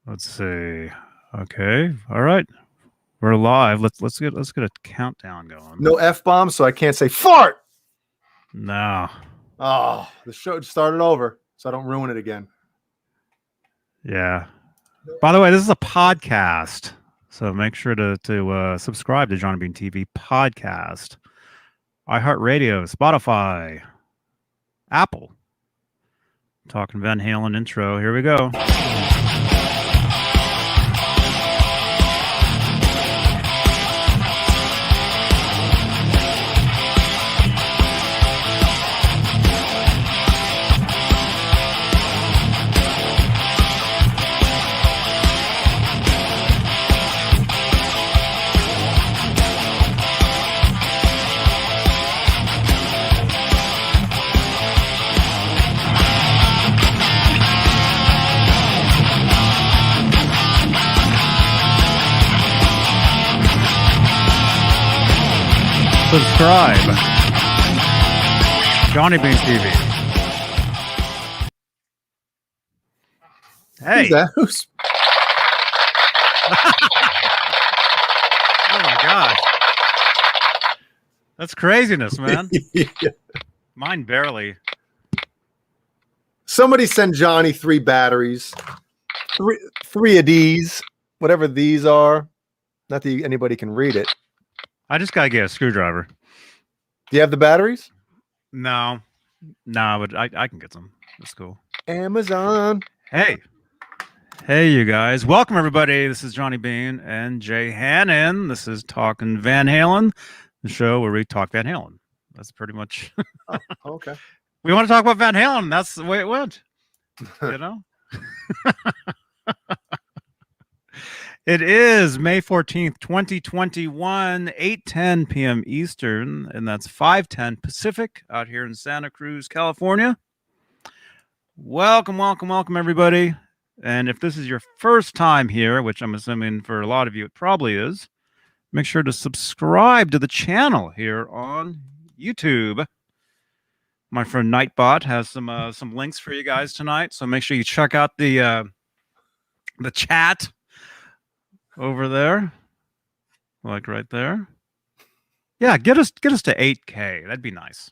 Let's see. Okay. All right. We're live. Let's get a countdown going. No F-bombs, so I can't say fart. No. Oh, the show started over, so I don't ruin it again. Yeah. By the way, this is a podcast, so make sure to subscribe to Johnny Beane TV podcast, iHeartRadio, Spotify, Apple. Talking Van Halen intro. Here we go. Subscribe. Johnny Beane TV. Hey. Who's that? Who's... Oh my gosh. That's craziness, man. Yeah. Mine barely. Somebody send Johnny 3 batteries. Three of these, whatever these are. Not that anybody can read it. I just gotta get a screwdriver. Do you have the batteries? No, but I can get some. That's cool. Amazon. Hey, you guys! Welcome everybody. This is Johnny Beane and Jay Hannon. This is Talkin Van Halen, the show where we talk Van Halen. That's pretty much. Oh, okay. We want to talk about Van Halen. That's the way it went. You know. It is May 14th, 2021, 8:10 p.m. Eastern, and that's 5:10 Pacific out here in Santa Cruz, California. Welcome, everybody. And if this is your first time here, which I'm assuming for a lot of you it probably is, make sure to subscribe to the channel here on YouTube. My friend Nightbot has some links for you guys tonight, so make sure you check out the chat over there, like right there. Yeah, get us to 8K. That'd be nice.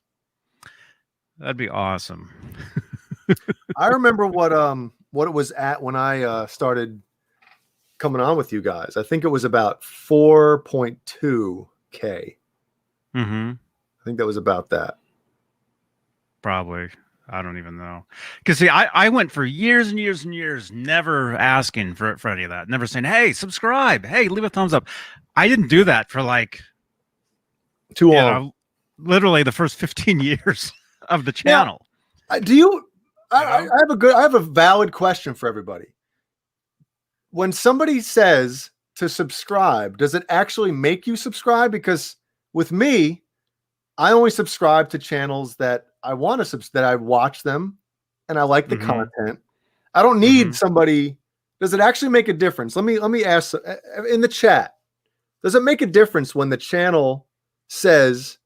That'd be awesome. I remember what it was at when I started coming on with you guys. I think it was about 4.2K. Mm-hmm. I think that was about that. Probably. I don't even know. Because, see, I went for years and years and years never asking for any of that. Never saying, hey, subscribe. Hey, leave a thumbs up. I didn't do that for like... Too long. Literally the first 15 years of the channel. Now, I have a valid question for everybody. When somebody says to subscribe, does it actually make you subscribe? Because with me, I only subscribe to channels that I want to that I watch them and I like the content. I don't need somebody. Does it actually make a difference? Let me ask in the chat. Does it make a difference when the channel says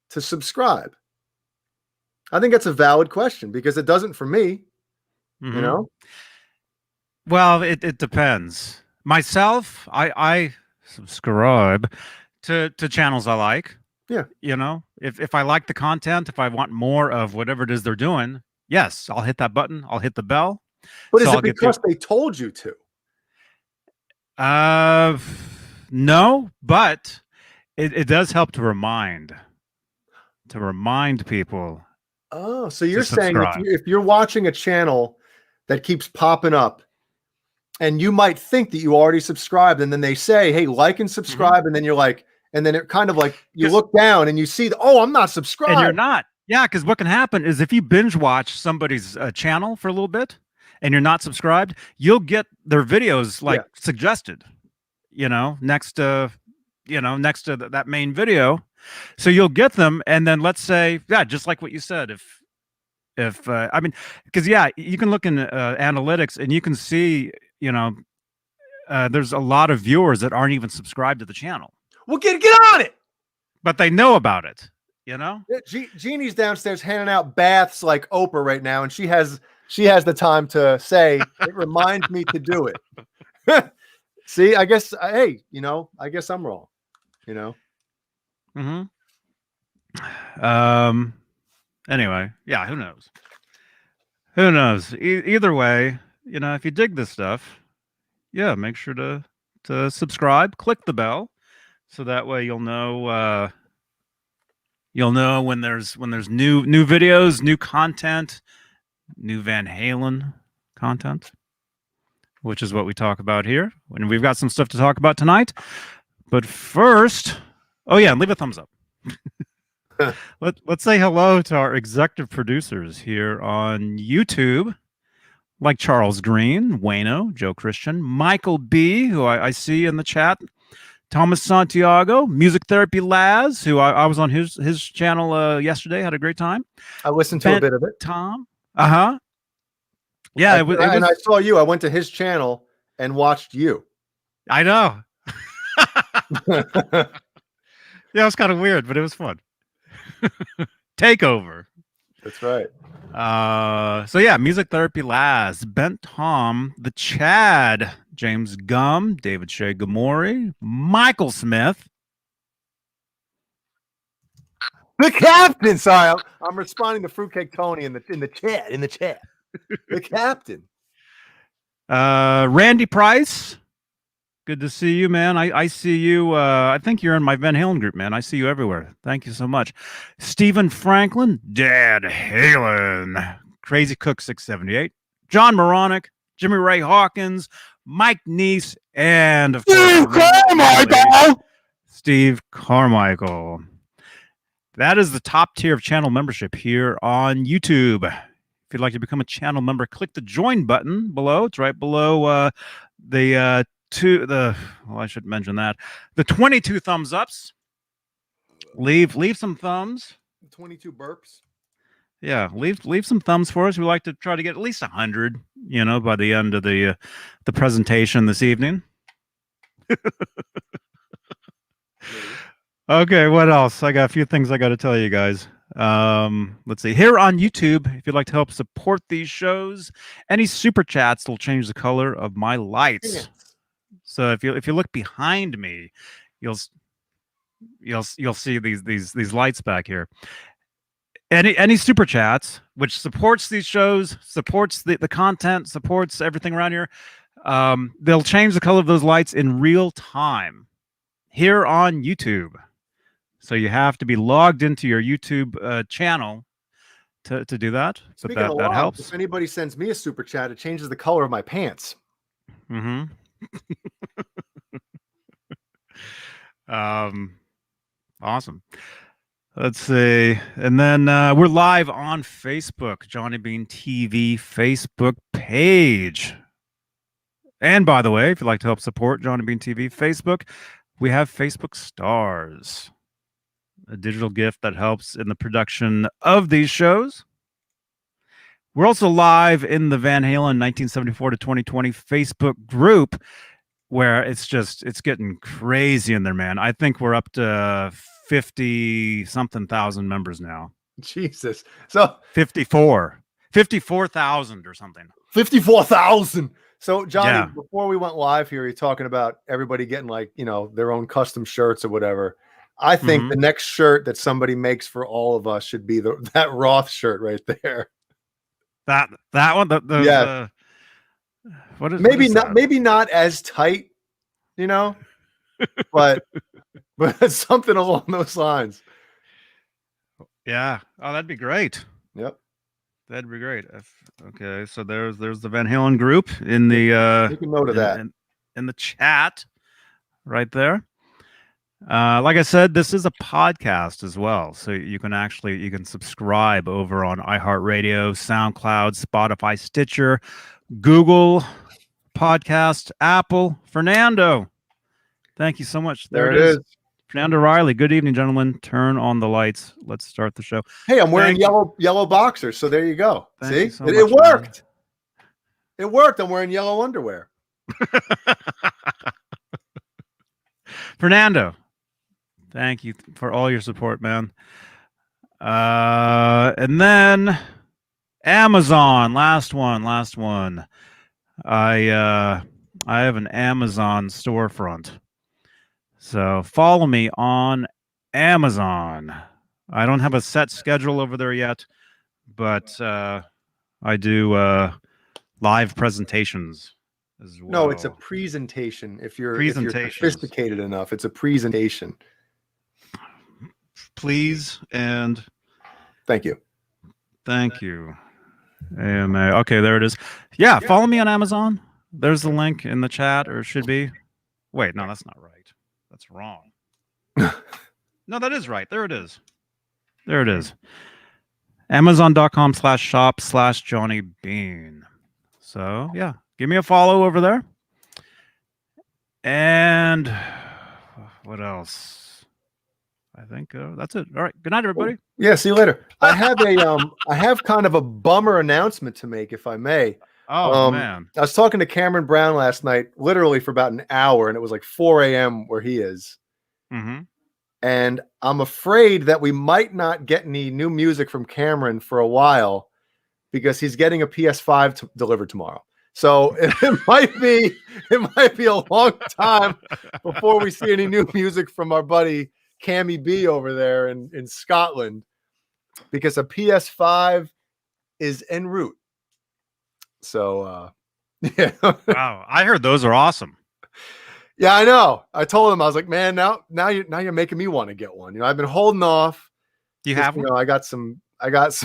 to subscribe? I think that's a valid question because it doesn't for me. You know? Well, it depends. Myself, I subscribe to channels I like. Yeah. You know, if I like the content, if I want more of whatever it is they're doing, yes, I'll hit that button. I'll hit the bell. But is it because they told you to? No, but it does help to remind people. Oh, so you're saying if you're watching a channel that keeps popping up and you might think that you already subscribed and then they say, hey, like and subscribe. And then you're like, and then it kind of like you look down and you see, oh, I'm not subscribed. And you're not. Yeah, because what can happen is if you binge watch somebody's channel for a little bit and you're not subscribed, you'll get their videos like suggested, next to that main video. So you'll get them. And then let's say, just like what you said, because you can look in analytics and you can see, there's a lot of viewers that aren't even subscribed to the channel. Well, get on it. But they know about it, Yeah, Jeannie's downstairs handing out baths like Oprah right now, and she has the time to say, it reminds me to do it. See, I guess, hey, I guess I'm wrong. Mm-hmm. Anyway, yeah, who knows? Who knows? Either way, if you dig this stuff, yeah, make sure to subscribe, click the bell, so that way you'll know when there's new videos, new content, new Van Halen content, which is what we talk about here. And we've got some stuff to talk about tonight. But first, oh yeah, leave a thumbs up. Let's say hello to our executive producers here on YouTube, like Charles Green, Wayno, Joe Christian, Michael B, who I see in the chat, Thomas Santiago, Music Therapy Laz, who I was on his channel yesterday, had a great time. I listened to a bit of it. Tom, yeah, it was, and I saw you. I went to his channel and watched you. I know. Yeah, it was kind of weird, but it was fun. Takeover. That's right. So yeah, Music Therapy Laz, Bent Tom, the Chad, James Gum, David Shea Gamori, Michael Smith, the Captain. Sorry, I'm responding to Fruitcake Tony in the chat. The Captain. Randy Price. Good to see you, man. I see you. I think you're in my Van Halen group, man. I see you everywhere. Thank you so much. Stephen Franklin, Dad Halen, Crazy Cook 678, John Moronic, Jimmy Ray Hawkins, Mike Neese, and of course, Steve Carmichael. That is the top tier of channel membership here on YouTube. If you'd like to become a channel member, click the join button below. It's right below I should mention that. The 22 thumbs ups. Leave some thumbs. 22 burps. Yeah, leave some thumbs for us. We like to try to get at least 100, by the end of the presentation this evening. Okay, what else? I got a few things I got to tell you guys. Let's see. Here on YouTube, if you'd like to help support these shows, any super chats will change the color of my lights. Yeah. So if you look behind me, you'll see these lights back here. Any super chats which supports these shows, supports the content, supports everything around here, they'll change the color of those lights in real time here on YouTube. So you have to be logged into your YouTube channel to do that. Speaking of that helps. If anybody sends me a super chat, it changes the color of my pants. Mm-hmm. Awesome. Let's see. And then we're live on Facebook, Johnny Beane TV Facebook page. And by the way, if you'd like to help support Johnny Beane TV Facebook, we have Facebook Stars, a digital gift that helps in the production of these shows. We're also live in the Van Halen 1974 to 2020 Facebook group, where it's getting crazy in there, man. I think we're up to 50-something thousand members now. Jesus. So 54,000 or something. 54,000. So Johnny, before we went live here, you're talking about everybody getting their own custom shirts or whatever. I think the next shirt that somebody makes for all of us should be that Roth shirt right there. That one. Yeah. What is maybe not as tight, but something along those lines. Yeah. Oh, that'd be great. Yep. That'd be great. Okay, so there's the Van Halen group in the make a note of that in the chat right there. Like I said, this is a podcast as well, so you can subscribe over on iHeartRadio, SoundCloud, Spotify, Stitcher, Google Podcast, Apple. Fernando, thank you so much. There it is. Fernando Riley. Good evening, gentlemen. Turn on the lights. Let's start the show. Hey, I'm wearing yellow boxers, so there you go. See, it worked. Man. It worked. I'm wearing yellow underwear. Fernando, thank you for all your support, man. And then Amazon, last one. I I have an Amazon storefront. So follow me on Amazon. I don't have a set schedule over there yet, but I do live presentations as well. No, it's a presentation. If you're Presentations. sophisticated enough, it's a presentation. Please and Thank you. thank you. AMA. Okay, there it is. Yeah, follow me on Amazon. There's the link in the chat, or it should be. Wait, no, that's not right. That's wrong. No, that is right. There it is. There it is. Amazon.com/shop/Johnny Beane. So yeah, give me a follow over there. And what else? I think that's it. All right. Good night, everybody. Yeah, see you later. I have I have kind of a bummer announcement to make, if I may. Oh man. I was talking to Cameron Brown last night, literally for about an hour, and it was like 4 a.m. where he is. Mm-hmm. And I'm afraid that we might not get any new music from Cameron for a while because he's getting a PS5 delivered tomorrow. So it might be a long time before we see any new music from our buddy Cammy B over there in Scotland, because a PS5 is en route. So yeah. Wow, I heard those are awesome. Yeah, I know. I told him, I was like, man, now you're making me want to get one. You know, I've been holding off. Do you have one? You know, I got some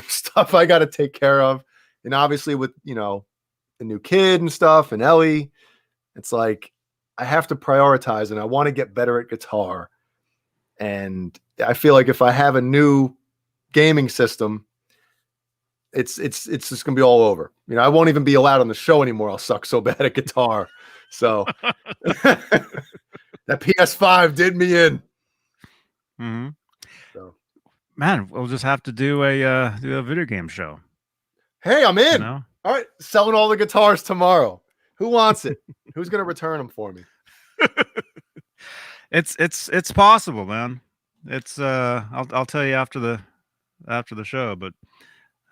stuff I got to take care of, and obviously with the new kid and stuff and Ellie, it's like I have to prioritize, and I want to get better at guitar. And I feel like if I have a new gaming system, it's just gonna be all over. You know, I won't even be allowed on the show anymore. I'll suck so bad at guitar. So that PS5 did me in. Mm-hmm. So, man, we'll just have to do a video game show. Hey, I'm in. You know? All right, selling all the guitars tomorrow. Who wants it? Who's gonna return them for me? It's possible, man. It's I'll tell you after the show, but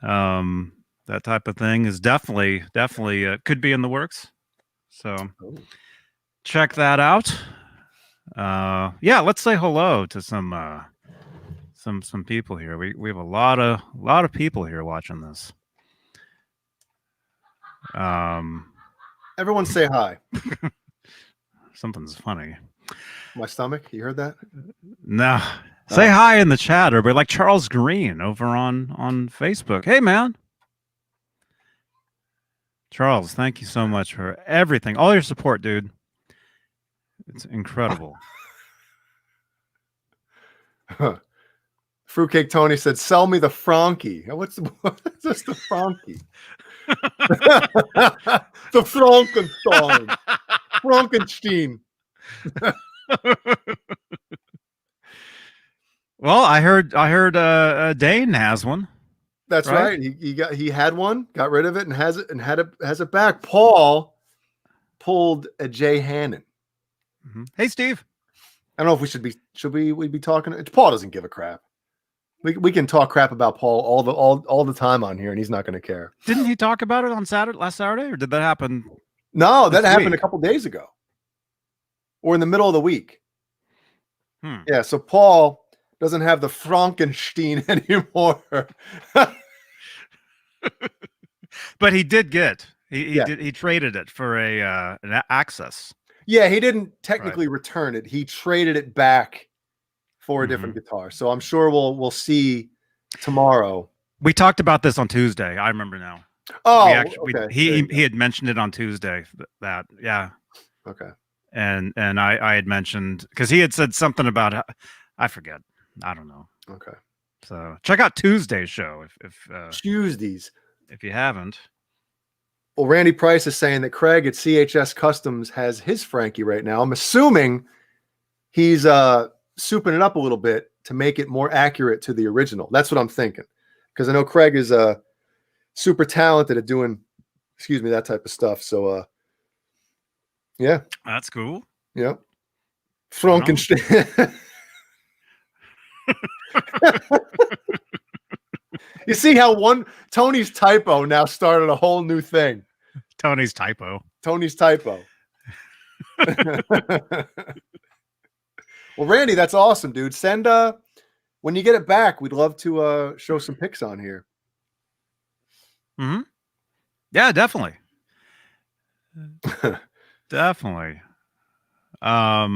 that type of thing is definitely could be in the works. So check that out. Yeah, let's say hello to some people here. We have a lot of people here watching this. Everyone say hi. Something's funny. My stomach, you heard that? No. Say hi in the chat, everybody. Like Charles Green over on Facebook. Hey, man. Charles, thank you so much for everything. All your support, dude. It's incredible. Fruitcake Tony said, sell me the Frankie. What's this, the Frankie? The Frankenstein. Frankenstein. Well, I heard Dane has one. That's right. He had one, got rid of it, and has it back. Paul pulled a Jay Hannon. Mm-hmm. Hey, Steve. I don't know if should we be talking. Paul doesn't give a crap. We can talk crap about Paul all the time on here, and he's not going to care. Didn't he talk about it on last Saturday, or did that happen? No, that happened a couple days ago, or in the middle of the week. Yeah, so Paul doesn't have the Frankenstein anymore. But he did get he traded it for an Access. Yeah, he didn't technically return it. He traded it back for a different guitar. So I'm sure we'll see tomorrow. We talked about this on Tuesday. I remember now. Oh, okay. He had mentioned it on Tuesday. That yeah. Okay. And I had mentioned, because he had said something about, I forget. I don't know. Okay. So check out Tuesday's show if Tuesdays, if you haven't. Well, Randy Price is saying that Craig at CHS Customs has his Frankie right now. I'm assuming he's souping it up a little bit to make it more accurate to the original. That's what I'm thinking, because I know Craig is super talented at doing, that type of stuff. So yeah, that's cool. Yeah, Frankenstein. You see how Tony's typo now started a whole new thing. Tony's typo. Well, Randy, that's awesome, dude. Send when you get it back, we'd love to show some pics on here. Mm-hmm. Yeah, definitely. Definitely. All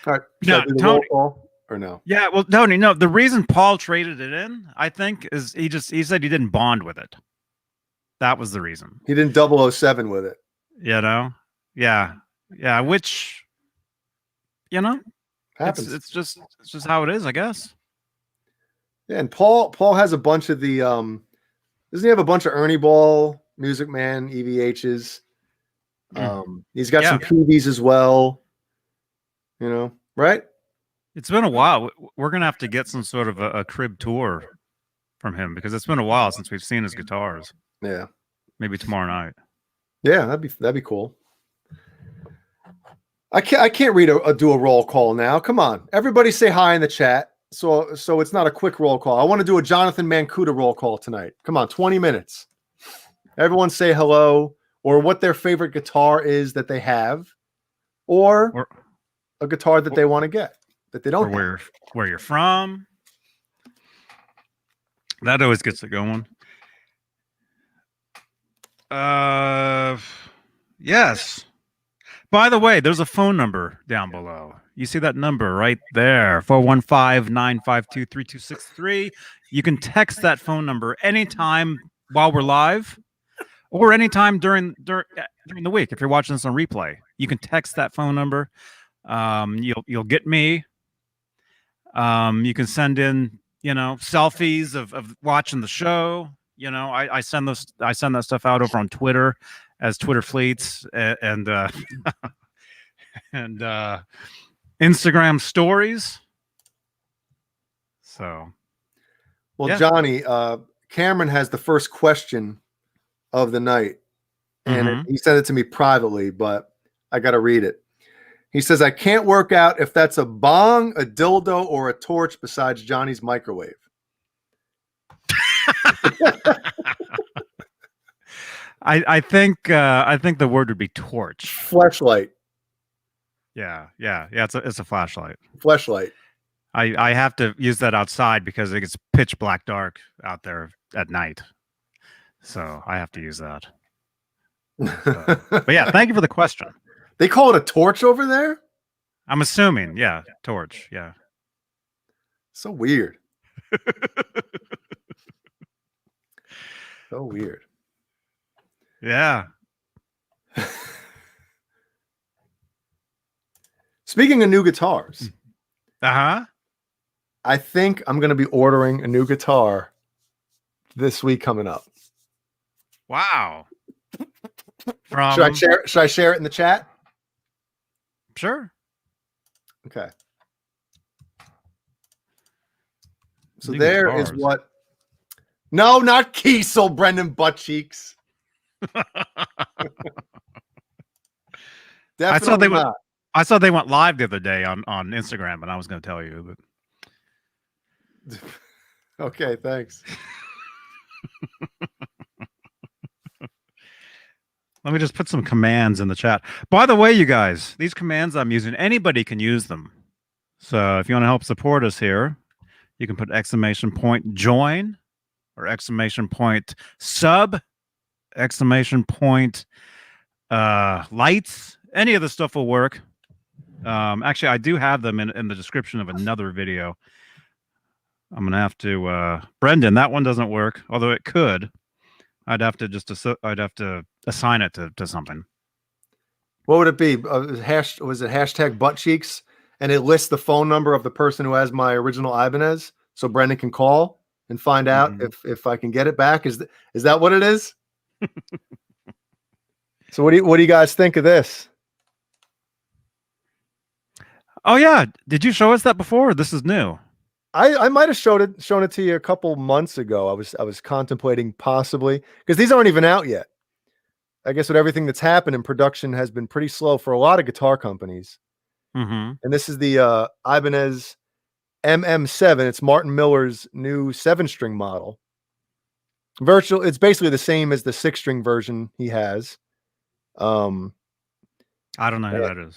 right. Should I do the Tony, roll call or no? Yeah, well, Tony, no, the reason Paul traded it in, I think, is he said he didn't bond with it. That was the reason. He didn't 007 with it. You know? Yeah. Yeah, which, you know, Happens. it's just how it is, I guess. Yeah, and Paul has a bunch of the doesn't he have a bunch of Ernie Ball, Music Man, EVHs? He's got some PVs as well. You know, right? It's been a while. We're gonna have to get some sort of a crib tour from him because it's been a while since we've seen his guitars. Yeah. Maybe tomorrow night. Yeah, that'd be cool. I can't do a roll call now. Come on. Everybody say hi in the chat. So it's not a quick roll call. I want to do a Jonathan Mancuda roll call tonight. Come on, 20 minutes. Everyone say hello or what their favorite guitar is that they have or a guitar that they want to get that they don't have. Where you're from. That always gets it going. Yes. By the way, there's a phone number down below. You see that number right there, 415-952-3263. You can text that phone number anytime while we're live or anytime during the week. If you're watching this on replay, you can text that phone number. You'll get me. You can send in, selfies of watching the show. I send that stuff out over on Twitter as Twitter fleets and and Instagram stories. So, well, yeah. Johnny, Cameron has the first question of the night, and he sent it to me privately, but I got to read it. He says, "I can't work out if that's a bong, a dildo, or a torch besides Johnny's microwave." I think the word would be torch. Flashlight. Yeah. It's a flashlight. Flashlight. I have to use that outside because it gets pitch black dark out there at night, so I have to use that. But yeah, thank you for the question. They call it a torch over there? I'm assuming, yeah, torch, yeah. So weird. So weird. Yeah. Speaking of new guitars. I think I'm going to be ordering a new guitar this week coming up. Wow. Should I share it in the chat? Sure. Okay. So there is what. No, not Kiesel, Brendan Buttcheeks. I saw they went live the other day on Instagram, and I was going to tell you, but okay, thanks. Let me just put some commands in the chat. By the way, you guys, these commands I'm using, anybody can use them. So if you want to help support us here, you can put !join or !sub, lights. Any of the stuff will work. Actually, I do have them in the description of another video. I'm going to have to, Brendan, that one doesn't work, although it could. I'd have to assign it to something. What would it be? Was it hashtag butt cheeks? And it lists the phone number of the person who has my original Ibanez, so Brendan can call and find out if I can get it back. Is that what it is? So what do you guys think of this? Oh yeah, did you show us that before? Or this is new. I might have shown it to you a couple months ago. I was contemplating possibly, because these aren't even out yet. I guess with everything that's happened in production has been pretty slow for a lot of guitar companies. And this is the Ibanez MM7. It's Martin Miller's new 7-string model. It's basically the same as the 6-string version he has. I don't know who that is.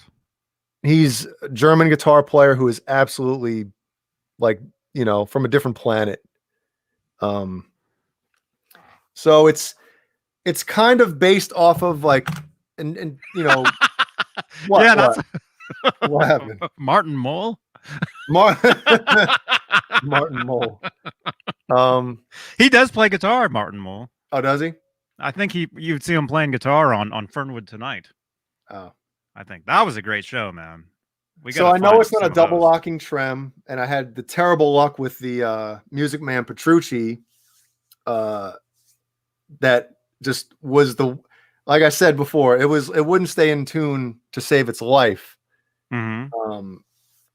He's a German guitar player who is absolutely like, from a different planet. So it's kind of based off of like, and what, Yeah, what, that's what happened? Martin Mull. Martin Mull. He does play guitar, Martin Mull. Oh, does he? I think you'd see him playing guitar on Fernwood Tonight. Oh, I think that was a great show, man. So I know it's not a double locking trem, and I had the terrible luck with the Music Man Petrucci. That just was like I said before, it wouldn't stay in tune to save its life. Mm-hmm.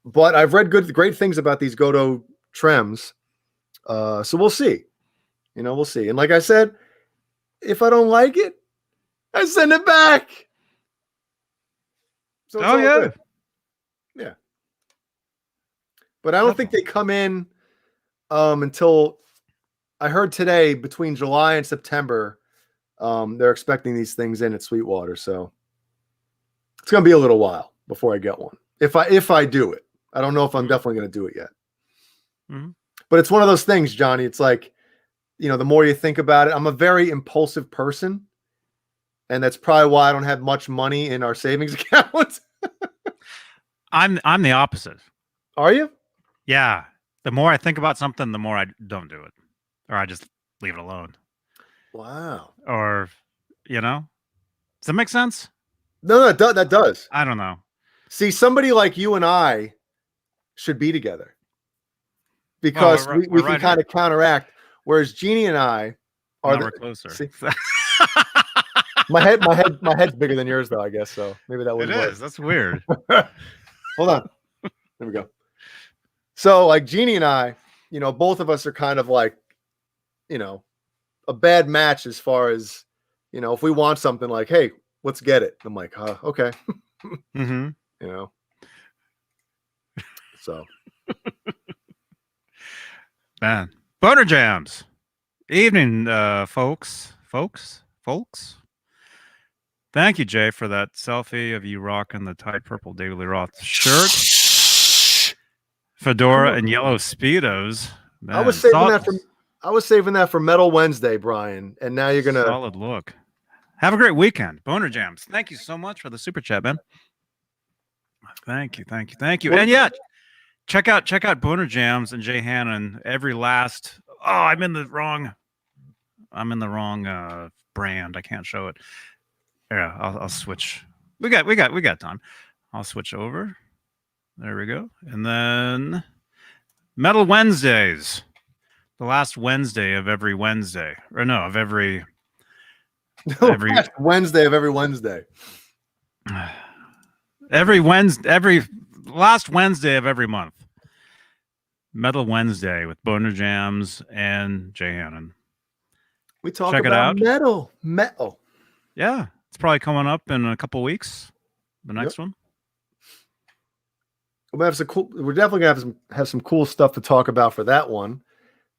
But I've read great things about these Godot trems. So we'll see. We'll see. And like I said, if I don't like it, I send it back. So it's all good. Yeah. But I don't think they come in until I heard today between July and September. They're expecting these things in at Sweetwater, so it's gonna be a little while before I get one. If I do it, I don't know if I'm definitely gonna do it yet. Mm-hmm. But it's one of those things, Johnny. It's like, the more you think about it, I'm a very impulsive person, and that's probably why I don't have much money in our savings account. I'm the opposite. Are you? Yeah. The more I think about something, the more I don't do it, or I just leave it alone. Wow. Or, does that make sense? No, that does. I don't know. See, somebody like you and I should be together because we can kind of counteract. Whereas Jeannie and I we're closer. See? my head's bigger than yours, though. I guess so. Maybe that would work. That's weird. Hold on. There we go. So, like Jeannie and I, both of us are kind of like, a bad match as far as, if we want something like, hey, let's get it. I'm like, okay. Mm-hmm. So. Man. Boner Jams. Evening, folks. Thank you, Jay, for that selfie of you rocking the tight purple David Lee Roth shirt, fedora, and yellow Speedos. Man, I was saving that for Metal Wednesday, Brian, and now you're gonna solid look. Have a great weekend, Boner Jams. Thank you so much for the super chat, man. Thank you. And yeah, check out Boner Jams and Jay Hannon every last. Oh, I'm in the wrong brand. I can't show it. Yeah, I'll switch. We got time. I'll switch over. There we go. And then Metal Wednesdays. The last Wednesday of every Wednesday. Or no, of every Wednesday of every Wednesday. Every last Wednesday of every month. Metal Wednesday with Boner Jams and Jay Hannon. We talk about metal. Yeah, it's probably coming up in a couple weeks. The next one. We're definitely gonna have some cool stuff to talk about for that one.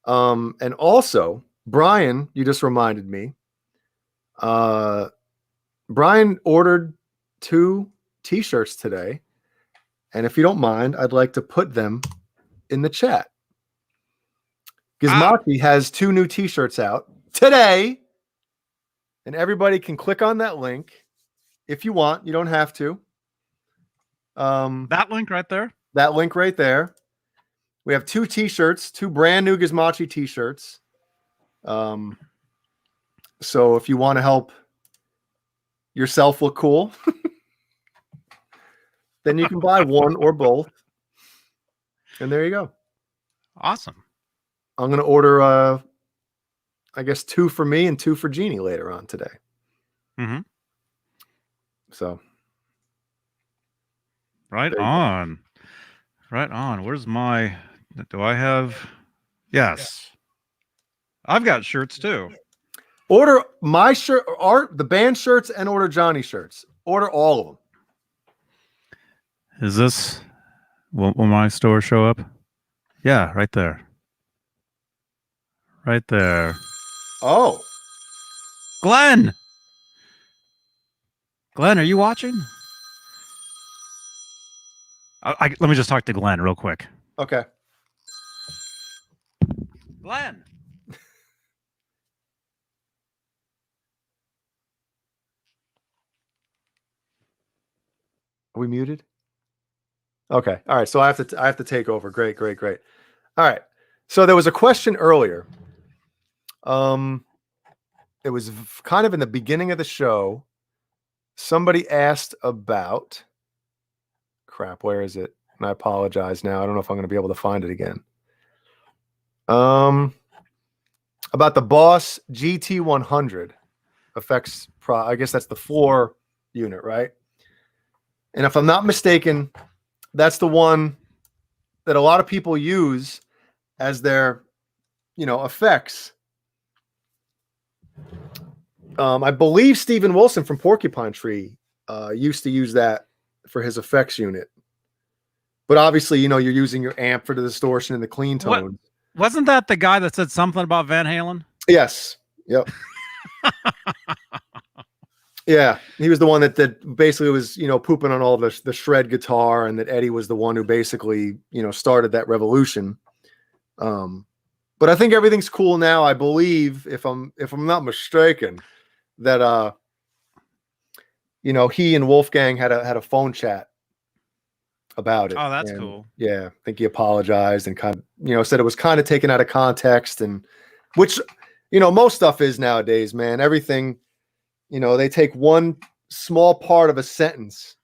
And also, Brian, you just reminded me. Brian ordered 2 T-shirts today, and if you don't mind, I'd like to put them in the chat. Gizmochi has 2 new T-shirts out today, and everybody can click on that link if you want. You don't have to. That link right there. That link right there. We have 2 T-shirts, 2 brand new Gizmochi T-shirts. So if you want to help yourself look cool, then you can buy one or both. And there you go. Awesome. I'm going to order, I guess, 2 for me and 2 for Jeannie later on today. Mm-hmm. So. Right on. Where's my... Do I have... Yes. I've got shirts too. Order my shirt, the band shirts, and order Johnny shirts. Order all of them. Is this... Will my store show up? Yeah, right there. Right there. Oh. Glenn, are you watching? Let me just talk to Glenn real quick. Okay. Glenn. Are we muted? Okay. All right. So I have to take over. Great. All right. So there was a question earlier. It was kind of in the beginning of the show. Somebody asked about crap. Where is it? And I apologize now. I don't know if I'm going to be able to find it again. About the Boss GT100 effects. I guess that's the floor unit, right? And if I'm not mistaken, that's the one that a lot of people use as their, effects. I believe Steven Wilson from Porcupine Tree used to use that for his effects unit. But obviously, you're using your amp for the distortion and the clean tone. Wasn't that the guy that said something about Van Halen? Yes. Yep. Yeah, he was the one that basically was, pooping on all the shred guitar, and that Eddie was the one who basically, started that revolution. But I think everything's cool now. I believe, if I'm not mistaken, that he and Wolfgang had a phone chat about it. Oh, that's cool. Yeah, I think he apologized and kind of, said it was kind of taken out of context, and which, most stuff is nowadays, man. Everything, they take one small part of a sentence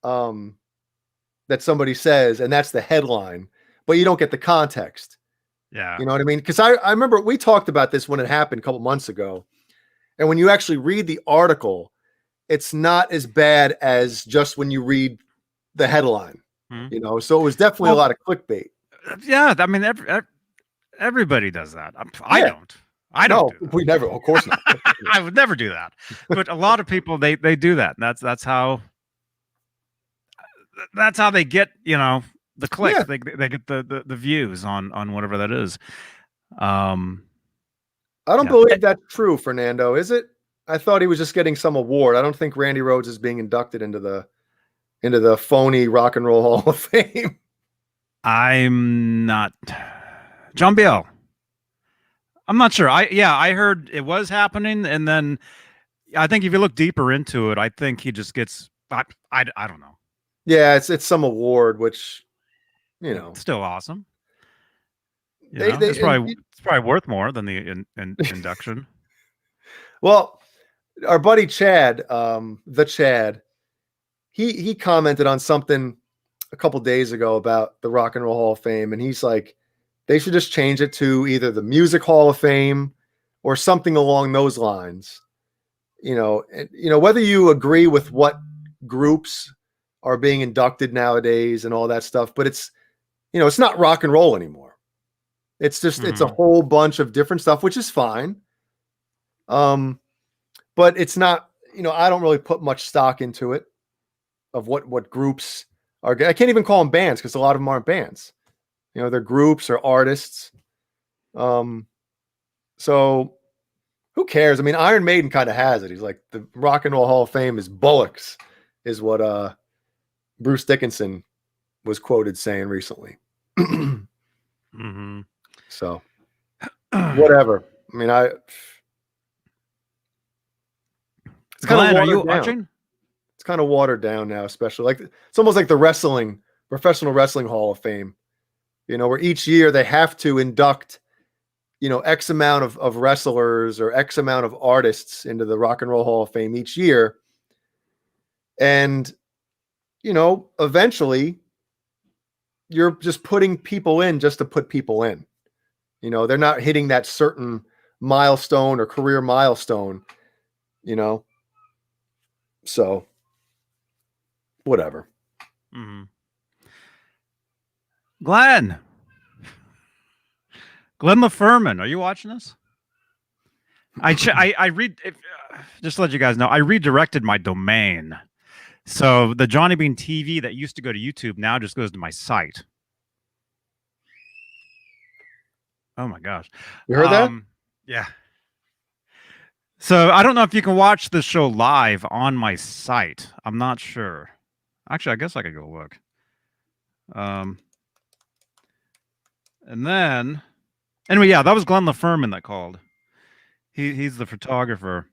that somebody says, and that's the headline, but you don't get the context. Yeah. You know what I mean? Because I remember we talked about this when it happened a couple months ago. And when you actually read the article, it's not as bad as just when you read the headline. Mm-hmm. So it was definitely a lot of clickbait. Yeah, I mean, everybody does that. I don't. I don't. No, we never. Of course not. I would never do that. But a lot of people they do that. That's how they get the clicks. Yeah. They get the views on whatever that is. I don't believe that's true, Fernando. Is it? I thought he was just getting some award. I don't think Randy Rhoads is being inducted into the phony Rock and Roll Hall of Fame. I'm not. John Biel. I'm not sure. I heard it was happening, and then I think if you look deeper into it, I think he just gets. I don't know. Yeah, it's some award, which still awesome. It's probably worth more than the induction. Well, our buddy Chad, the Chad, he commented on something a couple days ago about the Rock and Roll Hall of Fame, and he's like, they should just change it to either the Music Hall of Fame or something along those lines. Whether you agree with what groups are being inducted nowadays and all that stuff, but it's not rock and roll anymore. It's just it's a whole bunch of different stuff, which is fine. But it's not, I don't really put much stock into it of what groups are. I can't even call them bands because a lot of them aren't bands. They're groups or artists. So who cares? I mean, Iron Maiden kind of has it. He's like, the Rock and Roll Hall of Fame is bullocks, is what Bruce Dickinson was quoted saying recently. So whatever. I mean, it's kind of are you watching? It's kind of watered down now, especially like it's almost like the Professional Wrestling Hall of Fame, where each year they have to induct, X amount of wrestlers or X amount of artists into the Rock and Roll Hall of Fame each year. And, eventually you're just putting people in just to put people in. They're not hitting that certain milestone or career milestone, so whatever. Glenn LaFerman, are you watching this? I read, just to let you guys know, I redirected my domain. So the Johnny Bean TV that used to go to YouTube now just goes to my site. Oh my gosh. You heard that? Yeah. So I don't know if you can watch the show live on my site. I'm not sure. Actually, I guess I could go look. And then, anyway, yeah, that was Glenn LaFerman that called. He's the photographer.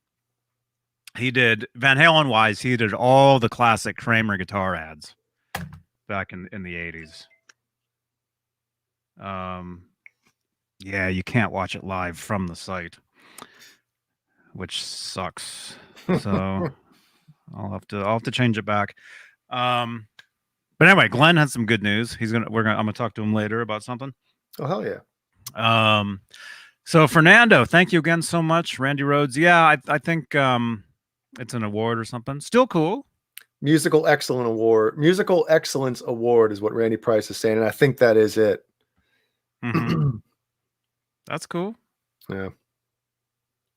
He did Van Halen wise. He did all the classic Kramer guitar ads back in the 80s. Yeah, you can't watch it live from the site, which sucks. So I'll have to change it back. But anyway, Glenn had some good news. I'm gonna talk to him later about something. Oh, hell yeah. So Fernando, thank you again so much. Randy Rhodes. Yeah, I think it's an award or something. Still cool. Musical Excellence Award is what Randy Price is saying, and I think that is it. Mm-hmm. That's cool. Yeah.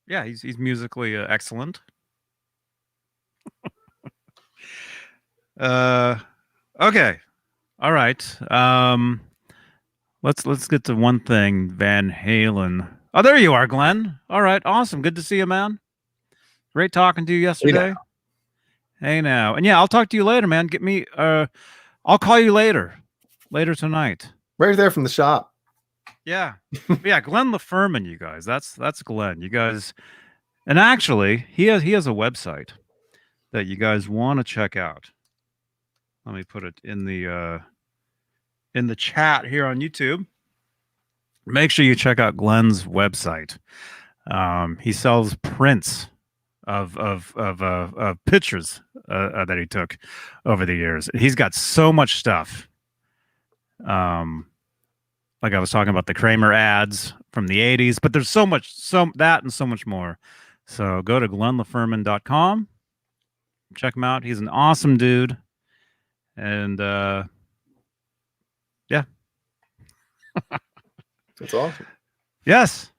Yeah, he's musically excellent. Okay. All right. Let's get to one thing. Van Halen. Oh, there you are, Glenn. All right, awesome. Good to see you, man. Great talking to you yesterday. Hey now. And yeah, I'll talk to you later, man. Get me I'll call you later tonight. Right there from the shop. Yeah. Yeah, Glenn LaFerman, you guys. That's Glenn. You guys, and actually, he has a website that you guys want to check out. Let me put it in the chat here on YouTube. Make sure you check out Glenn's website. He sells prints of pictures that he took over the years. He's got so much stuff. Like I was talking about the Kramer ads from the 80s, but there's so much and so much more. So go to glennlaferman.com. Check him out. He's an awesome dude. And yeah. That's awesome. Yes.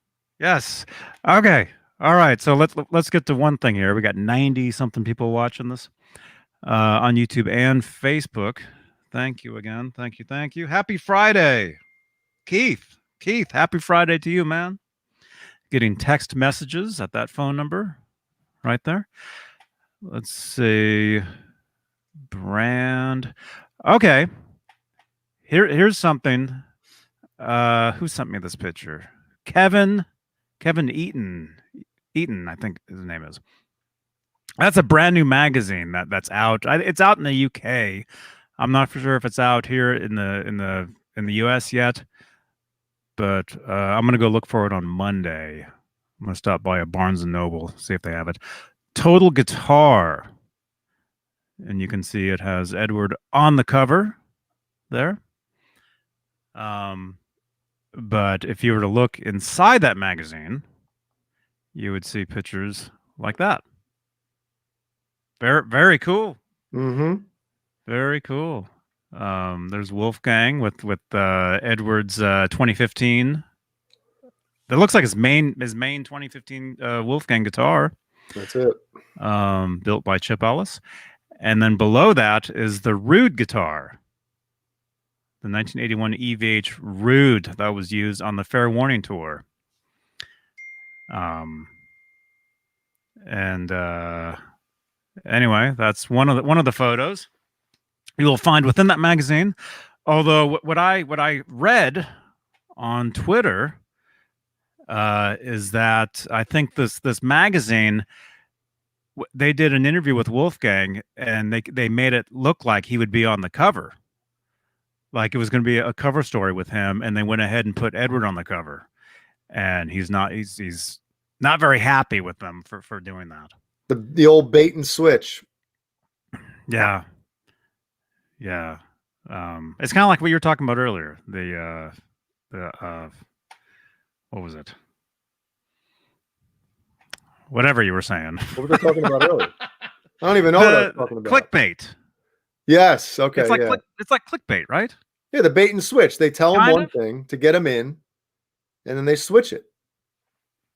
Okay. All right. So let's get to one thing here. We got 90 something people watching this on YouTube and Facebook. Thank you again. Thank you. Happy Friday. Keith, happy Friday to you, man. Getting text messages at that phone number right there. Let's see. Brand. Okay. Here's something. Who sent me this picture? Kevin Eaton, I think his name is. That's a brand new magazine that's out. It's out in the UK. I'm not for sure if it's out here in the US yet. But I'm going to go look for it on Monday. I'm going to stop by a Barnes & Noble, see if they have it. Total Guitar. And you can see it has Edward on the cover there. But if you were to look inside that magazine, you would see pictures like that. Very, very cool. Mm-hmm. Very cool. There's Wolfgang with Edward's 2015. That looks like his main 2015 Wolfgang guitar. That's it. Built by Chip Ellis. And then below that is the Rude guitar. The 1981 EVH Rude that was used on the Fair Warning tour. Anyway, that's one of the photos you will find within that magazine. Although what I read on Twitter is that I think this magazine, they did an interview with Wolfgang and they made it look like he would be on the cover, like it was going to be a cover story with him, and they went ahead and put Edward on the cover, and he's not very happy with them for doing that. The old bait and switch. Yeah. It's kind of like what you were talking about earlier. The what was it? Whatever you were saying. What were they talking about earlier? I don't even know what I was talking about. Clickbait. Yes. Okay. It's like it's like clickbait, right? Yeah, the bait and switch. They tell them one thing to get them in, and then they switch it.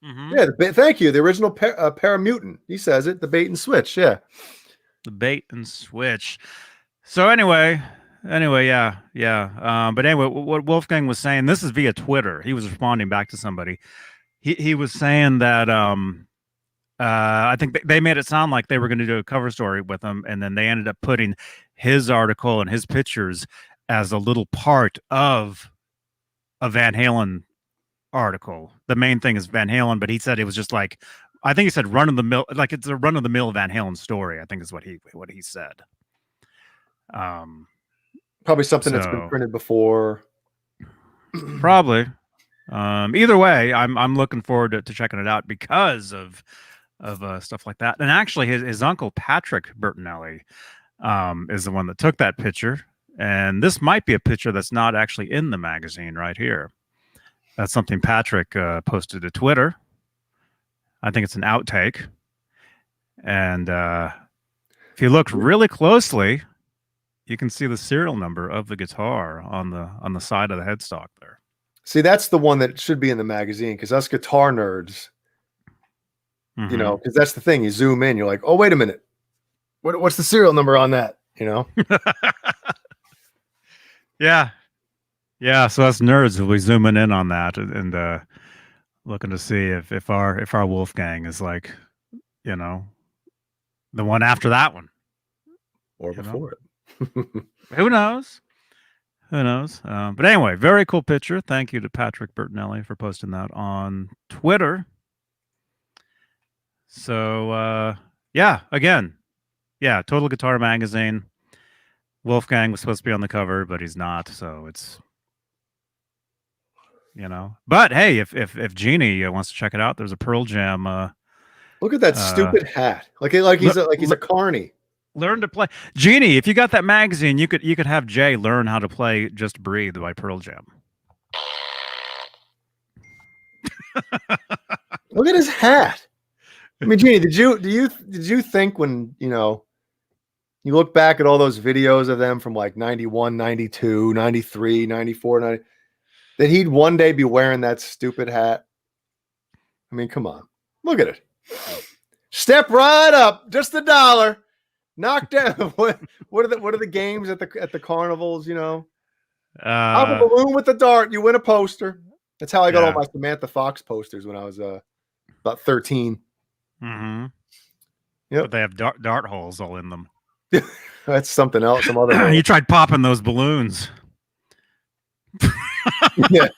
Mm-hmm. Yeah. Thank you. The original Paramutant. He says it. The bait and switch. Yeah. The bait and switch. So anyway, yeah. But anyway, what Wolfgang was saying, this is via Twitter. He was responding back to somebody. He was saying that I think they made it sound like they were going to do a cover story with him, and then they ended up putting his article and his pictures as a little part of a Van Halen article. The main thing is Van Halen, but he said it was just like, I think he said run of the mill, like it's a run of the mill Van Halen story, I think is what he said. Probably something that's been printed before. Probably. Either way, I'm looking forward to checking it out because of stuff like that. And actually, his uncle Patrick Bertinelli is the one that took that picture. And this might be a picture that's not actually in the magazine right here. That's something Patrick posted to Twitter. I think it's an outtake. And if you look really closely, you can see the serial number of the guitar on the side of the headstock there. See, that's the one that should be in the magazine, because us guitar nerds, you know, because that's the thing. You zoom in, you're like, oh, wait a minute. What's the serial number on that? You know? Yeah. Yeah. So us nerds will be zooming in on that and looking to see if our Wolfgang is like, you know, the one after that one. Or before it. Who knows? Who knows? But anyway, very cool picture. Thank you to Patrick Bertinelli for posting that on Twitter. So, yeah, again, yeah, Total Guitar Magazine. Wolfgang was supposed to be on the cover, but he's not. So it's, you know. But hey, if Jeannie wants to check it out, there's a Pearl Jam. Look at that stupid hat. Like he's a carny. Learn to play, Jeannie. If you got that magazine, you could have Jay learn how to play "Just Breathe" by Pearl Jam. Look at his hat. I mean, Jeannie, did you think when you look back at all those videos of them from like 91, 92, 93, 94, 90, that he'd one day be wearing that stupid hat? I mean, come on, look at it. Step right up, just $1. Knock down. What are the games at the carnivals? You know, pop a balloon with the dart, you win a poster. That's how I got all my Samantha Fox posters when I was about 13. Mm-hmm. Yep. But they have dart holes all in them. That's something else. Some other. You tried popping those balloons. Yeah.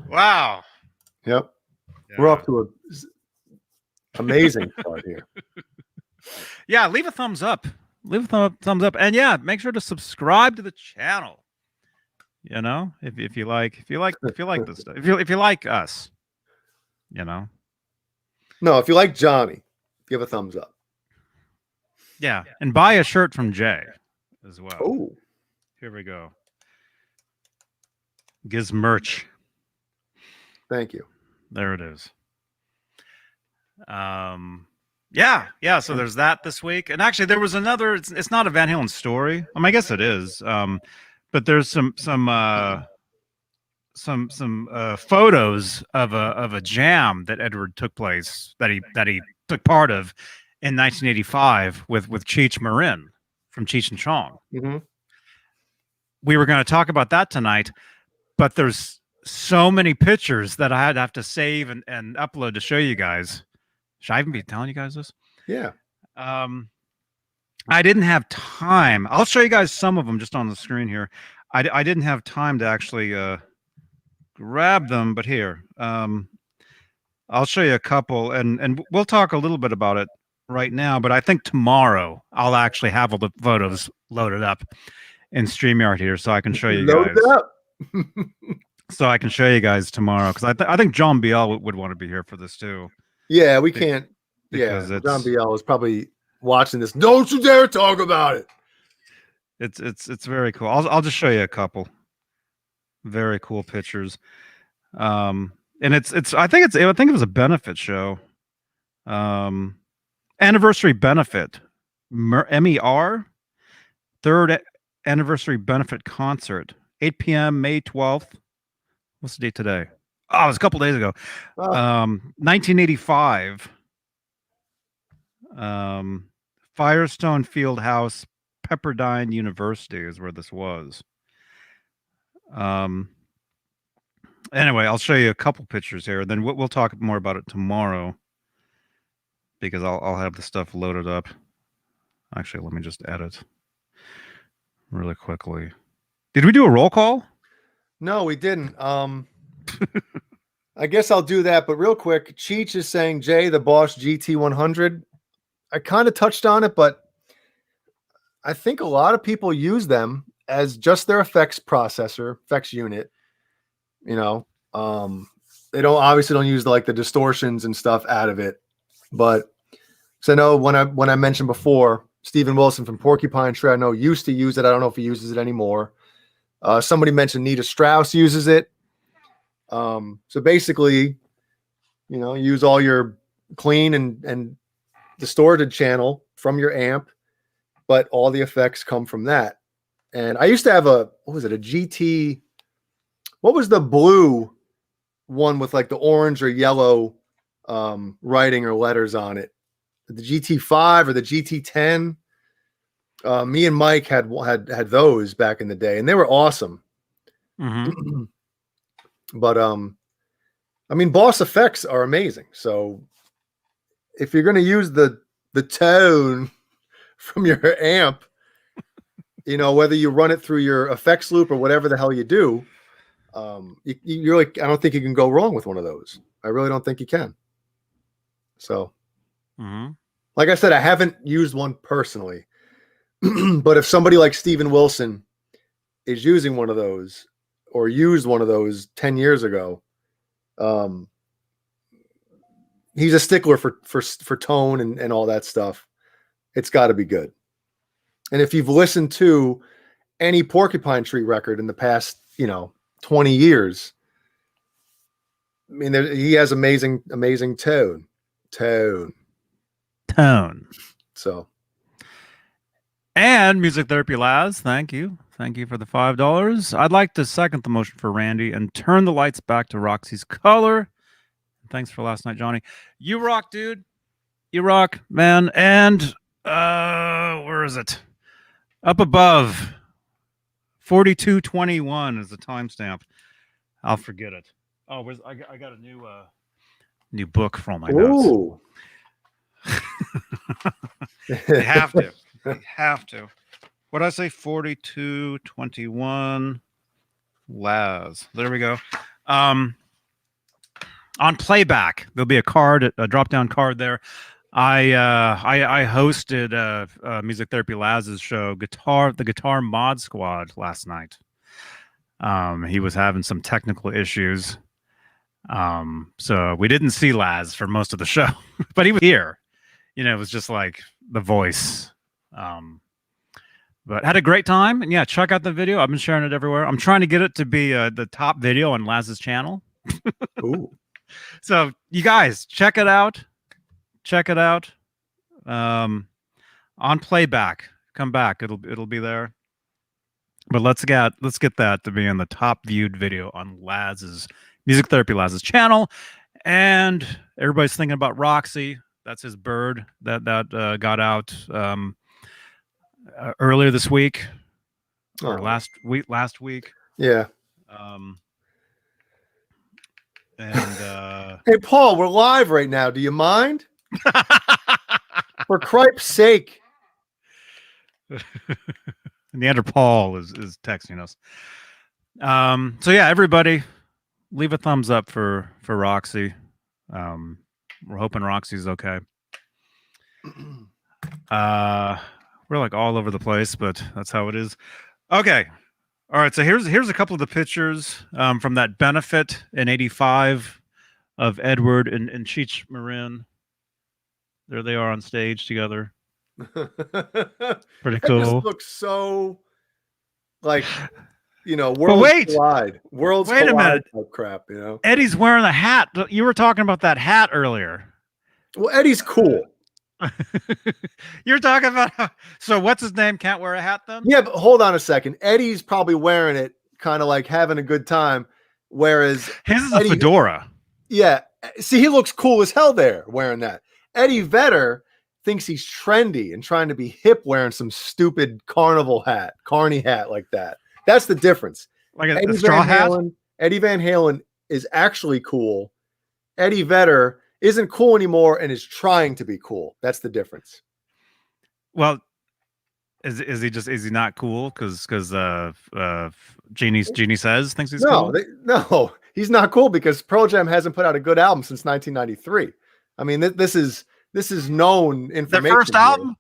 Wow. Yep. Yeah. We're off to a amazing start here. Yeah, leave a thumbs up. Leave a thumbs up, and yeah, make sure to subscribe to the channel. You know, if you like this stuff, if you like us, you know. No, if you like Johnny, give a thumbs up. Yeah, and buy a shirt from Jay as well. Oh, here we go. Gives merch. Thank you. There it is. Yeah. So there's that this week, and actually there was another. It's not a Van Halen story. I guess it is. But there's some photos of a jam that Edward took place that he took part of in 1985 with Cheech Marin from Cheech and Chong. Mm-hmm. We were going to talk about that tonight, but there's so many pictures that I have to save and upload to show you guys. Should I even be telling you guys this? Yeah. I didn't have time. I'll show you guys some of them just on the screen here. I didn't have time to actually grab them, but here. I'll show you a couple, and we'll talk a little bit about it right now, but I think tomorrow I'll actually have all the photos loaded up in StreamYard here so I can show you guys. Load up. So I can show you guys tomorrow, because I think John Biel would want to be here for this too. Yeah, we can't. Yeah, John Biel is probably watching this. Don't you dare talk about it. It's very cool. I'll just show you a couple very cool pictures. And I think it was a benefit show. Anniversary benefit. MER third anniversary benefit concert. 8 p.m. May 12th. What's the date today? Oh, it was a couple days ago. 1985. Firestone Fieldhouse, Pepperdine University is where this was. Anyway, I'll show you a couple pictures here, and then we'll talk more about it tomorrow, because I'll have the stuff loaded up. Actually, let me just edit really quickly. Did we do a roll call? No, we didn't. I guess I'll do that, but real quick, Cheech is saying Jay, the Bosch GT100. I kind of touched on it, but I think a lot of people use them as just their effects processor, effects unit. You know, they obviously don't use like the distortions and stuff out of it, but so I know when I mentioned before, Steven Wilson from Porcupine Tree, I know used to use it. I don't know if he uses it anymore. Somebody mentioned Nita Strauss uses it. So basically, you know, use all your clean and distorted channel from your amp, but all the effects come from that. And I used to have what was it, a GT? What was the blue one with like the orange or yellow writing or letters on it? The GT5 or the GT10? Me and Mike had those back in the day, and they were awesome. Mm-hmm. But I mean, Boss effects are amazing. So if you're going to use the tone from your amp, you know, whether you run it through your effects loop or whatever the hell you do, you're like, I don't think you can go wrong with one of those. I really don't think you can. So, like I said, I haven't used one personally, but if somebody like Steven Wilson is using one of those or used one of those 10 years ago, he's a stickler for tone and all that stuff. It's got to be good. And if you've listened to any Porcupine Tree record in the past, 20 years, I mean, he has amazing tone. So, and Music Therapy Laz, thank you for the $5. I'd like to second the motion for Randy and turn the lights back to Roxy's color. Thanks for last night, Johnny. You rock, dude. You rock, man. And where is it? Up above, 4221 is the timestamp. I'll forget it. Oh, I got a new book for all my notes. Ooh. You have to. You have to. What did I say? 4221 Laz. There we go. On playback, there'll be a drop-down card there. I hosted Music Therapy Laz's show, the Guitar Mod Squad, last night. He was having some technical issues. So we didn't see Laz for most of the show, but he was here. It was just like the voice. But had a great time. And yeah, check out the video. I've been sharing it everywhere. I'm trying to get it to be the top video on Laz's channel. Ooh. So you guys, check it out. On playback. Come back. It'll be there. But let's get that to be in the top viewed video on Laz's Music Therapy Laz's channel. And everybody's thinking about Roxy. That's his bird that got out earlier this week or last week. Yeah. And hey, Paul, we're live right now. Do you mind? For cripe's sake. Neanderthal is texting us. So yeah, everybody leave a thumbs up for Roxy. We're hoping Roxy's okay. We're like all over the place, but that's how it is. Okay. All right. So here's a couple of the pictures from that benefit in '85 of Edward and Cheech Marin. There they are on stage together. Pretty cool. It just looks so like, worlds collide. Worlds wait a minute. Type crap, Eddie's wearing a hat. You were talking about that hat earlier. Well, Eddie's cool. You're talking about so what's his name can't wear a hat then? Yeah, but hold on a second. Eddie's probably wearing it, kind of like having a good time, whereas his is a fedora. Yeah, see, he looks cool as hell there wearing that. Eddie Vedder thinks he's trendy and trying to be hip wearing some stupid carnival hat, carny hat like that. That's the difference. Like a straw hat? Eddie Van Halen is actually cool. Eddie Vedder isn't cool anymore and is trying to be cool. That's the difference. Well, Is he not cool? Because Jeannie says thinks he's No, cool. no, he's not cool because Pearl Jam hasn't put out a good album since 1993. I mean, this is known information. Their first album?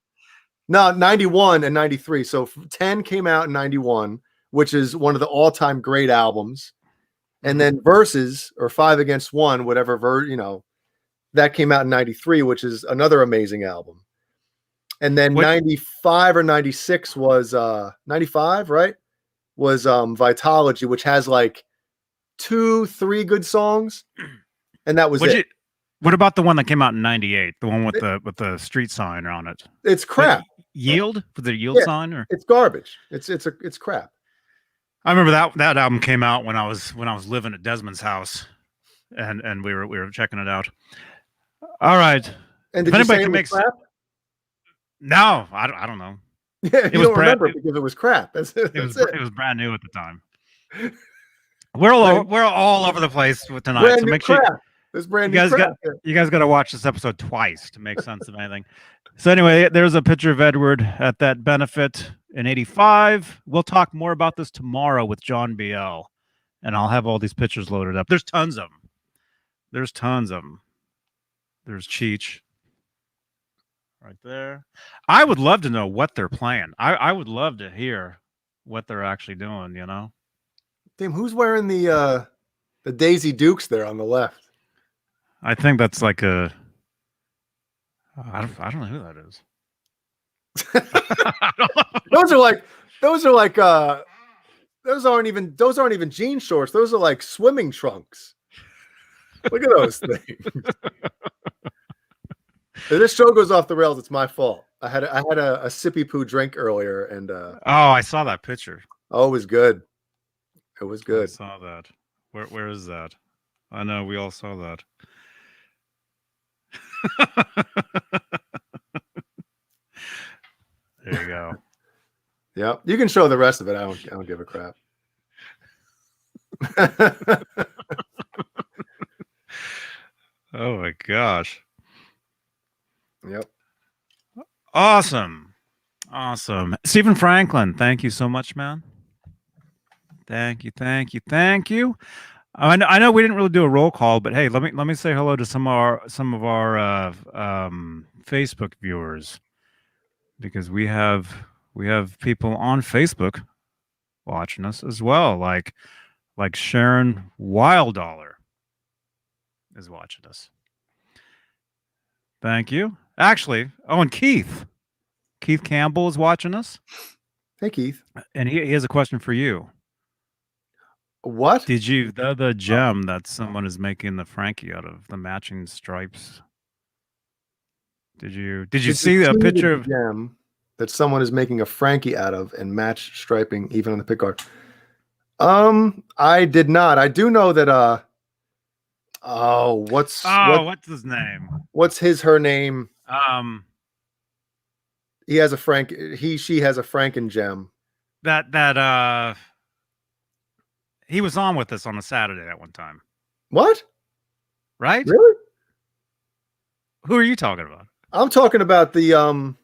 No, 91 and 93. So 10 came out in 91, which is one of the all-time great albums. And then Versus or 5 Against 1, whatever that came out in 93, which is another amazing album. And then 95 or 96 was 95, right? Was Vitology, which has like 2-3 good songs. And that was it. What about the one that came out in 98? The one with the street sign on it? It's crap. Yield? With the Yield sign? Or it's garbage. It's crap. I remember that album came out when I was living at Desmond's house, and we were checking it out. All right. And did anybody can crap? No, I don't know. Yeah, you don't remember because it was crap. It was brand new at the time. We're all over the place with tonight. Brand so new make crap. sure This brand new crap. You guys got to watch this episode twice to make sense of anything. So anyway, there's a picture of Edward at that benefit in '85. We'll talk more about this tomorrow with John BL, and I'll have all these pictures loaded up. There's tons of them. There's Cheech right there. I would love to know what they're playing. I would love to hear what they're actually doing, Damn, who's wearing the Daisy Dukes there on the left? I think that's like I don't know who that is. Those aren't even jean shorts. Those are like swimming trunks. Look at those things. If this show goes off the rails, it's my fault. I had a sippy poo drink earlier, and I saw that picture. Oh, it was good. It was good. I saw that. Where is that? I know we all saw that. There you go. Yeah, you can show the rest of it. I don't give a crap. Oh my gosh. Yep. Awesome. Stephen Franklin, thank you so much, man. Thank you. I know we didn't really do a roll call, but hey, let me say hello to some of our Facebook viewers, because we have people on Facebook watching us as well, like Sharon Wilddollar is watching us. Thank you. Actually, and Keith Campbell is watching us. Hey, Keith. And he has a question for you. What? Did you the gem that someone is making the Frankie out of, the matching stripes? Did you see a picture of gem that someone is making a Frankie out of and match striping even on the pick guard? I did not. I do know that what's his name? What's her name? He has a she has a Franken gem. That he was on with us on a Saturday at one time. What? Right? Really? Who are you talking about? I'm talking about the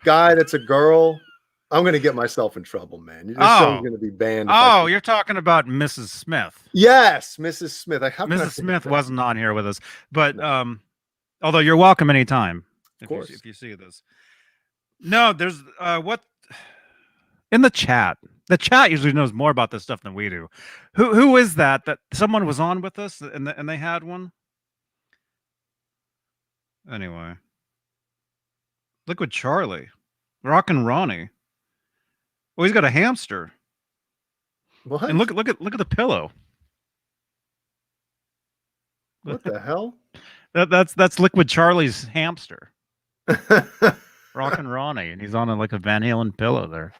guy that's a girl. I'm going to get myself in trouble, man. This show's going to be banned. You're talking about Mrs. Smith. Yes, Mrs. Smith. Mrs. Smith wasn't on here with us, but although you're welcome anytime. Of course. If you see this. No, there's what in the chat. The chat usually knows more about this stuff than we do. Who is that someone was on with us and they had one? Anyway. Liquid Charlie. Rockin' Ronnie. Oh, he's got a hamster. What? And look at the pillow. What the hell? That's Liquid Charlie's hamster. Rockin' Ronnie, and he's on like a Van Halen pillow there.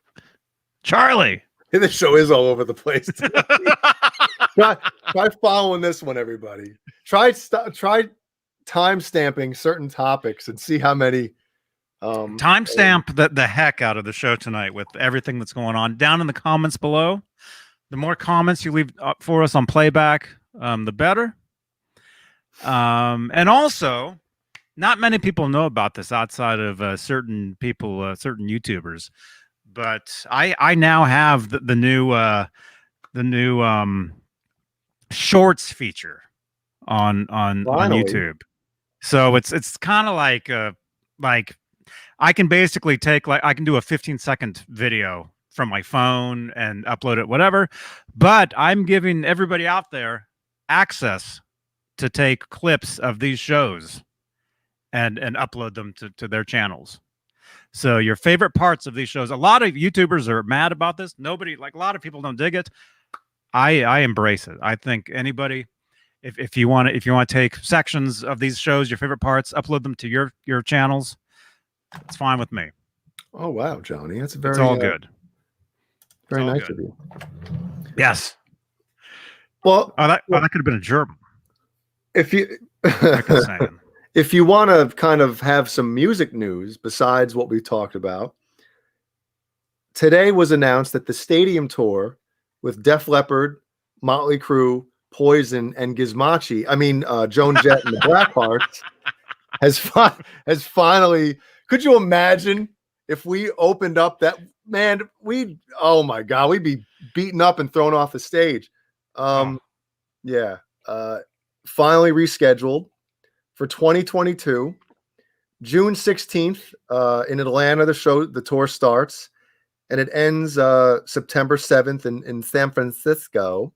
Charlie. This show is all over the place. Try following this one, everybody. Try time stamping certain topics and see how many. Timestamp the heck out of the show tonight with everything that's going on down in the comments below. The more comments you leave up for us on playback, the better. And also, Not many people know about this outside of certain people, certain YouTubers. But I now have the new shorts feature on Finally. YouTube. So it's kind of like I can basically take like I can do a 15-second video from my phone and upload it, whatever. But I'm giving everybody out there access to take clips of these shows and upload them to their channels. So your favorite parts of these shows. A lot of YouTubers are mad about this. Nobody, like a lot of people don't dig it. I embrace it. I think anybody, if you want to take sections of these shows, your favorite parts, upload them to your channels. It's fine with me. Oh wow, Johnny, that's It's very all good. very It's all nice good. of you. Yes. Well, that could have been a German. if you Like I'm saying. if you want to kind of have some music news besides what we talked about, today was announced that the stadium tour with Def Leppard, Motley Crue, Poison, and Gizmachi, Joan Jett and the Blackhearts, has finally. Could you imagine if we opened up that, man? Oh my God, we'd be beaten up and thrown off the stage. Yeah, finally rescheduled for 2022, June 16th in Atlanta. The tour starts, and it ends September 7th in San Francisco.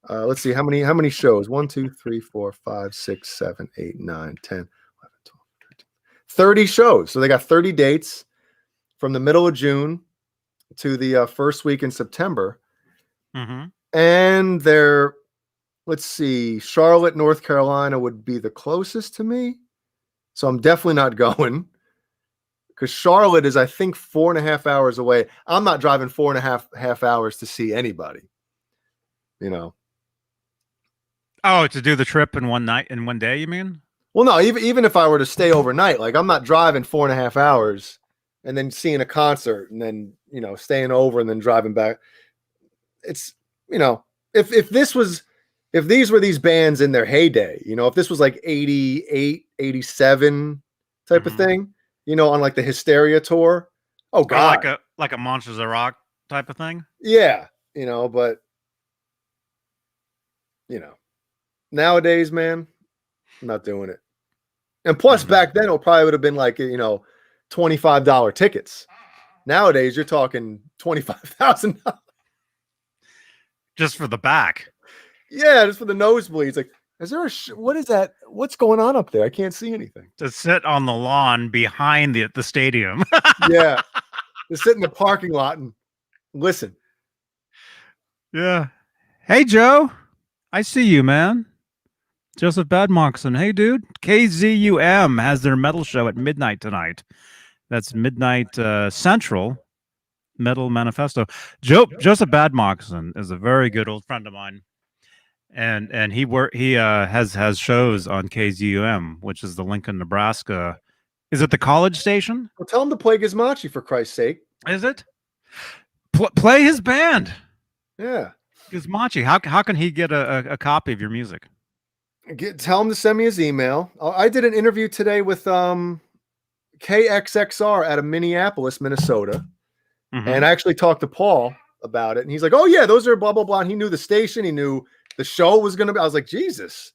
Let's see how many shows. 1, 2, 3, 4, 5, 6, 7, 8, 9, 10, 11, 12, 13, 30 shows. So they got 30 dates from the middle of June to the first week in September. Mm-hmm. And they're, let's see, Charlotte, North Carolina would be the closest to me. So I'm definitely not going, because Charlotte is, I think, 4.5 hours away. I'm not driving 4.5 hours to see anybody. Oh, to do the trip in one night, in one day, you mean? Well, no, even if I were to stay overnight, like I'm not driving 4.5 hours and then seeing a concert and then, staying over and then driving back. It's, if these were these bands in their heyday, if this was like 88, 87 type of thing, on like the Hysteria tour. Oh God. Or like a Monsters of Rock type of thing. Yeah. But nowadays, man, I'm not doing it. And plus back then it probably would have been like, $25 tickets. Nowadays you're talking $25,000. Just for the back. Yeah, just for the nosebleeds. Like, is there what is that? What's going on up there? I can't see anything. To sit on the lawn behind the stadium. Yeah. To sit in the parking lot and listen. Yeah. Hey, Joe. I see you, man. Joseph Badmoxon. Hey, dude. KZUM has their metal show at midnight tonight. That's midnight Central. Metal Manifesto. Joseph Badmoxon is a very good old friend of mine, and he has shows on KZUM, which is the Lincoln, Nebraska. Is it the college station? Well, tell him to play Gizmachi, for Christ's sake. Is it? Play his band. Yeah. Gizmachi. How can he get a copy of your music? Tell him to send me his email. I did an interview today with KXXR out of Minneapolis, Minnesota. And I actually talked to Paul about it. And he's like, oh, yeah, those are blah, blah, blah. And he knew the station. He knew the show was going to be. I was like, Jesus.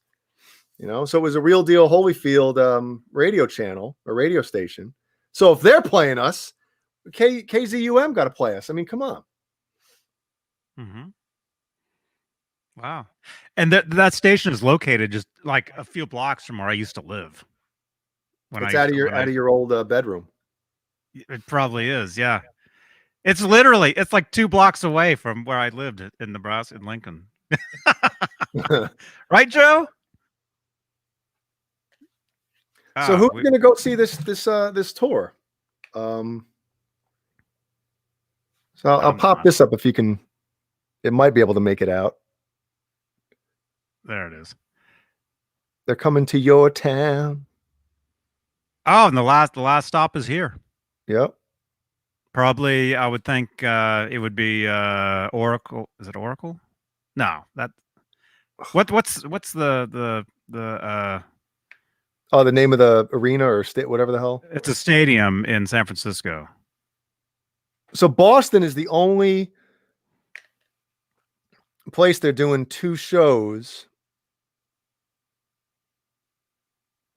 So it was a real deal Holyfield radio channel or radio station. So if they're playing us, KZUM got to play us. I mean, come on. Wow. And that station is located just like a few blocks from where I used to live. It's out of your old bedroom. It probably is. Yeah. It's like 2 blocks away from where I lived in Nebraska, in Lincoln. Right, Joe? So who's going to go see this tour? So I'll pop this up if you can. It might be able to make it out. There it is. They're coming to your town. Oh, and the last stop is here. Yep. Probably, I would think it would be Oracle. Is it Oracle? No, that. What's the Oh, the name of the arena or state, whatever the hell. It's a stadium in San Francisco. So Boston is the only place they're doing 2 shows.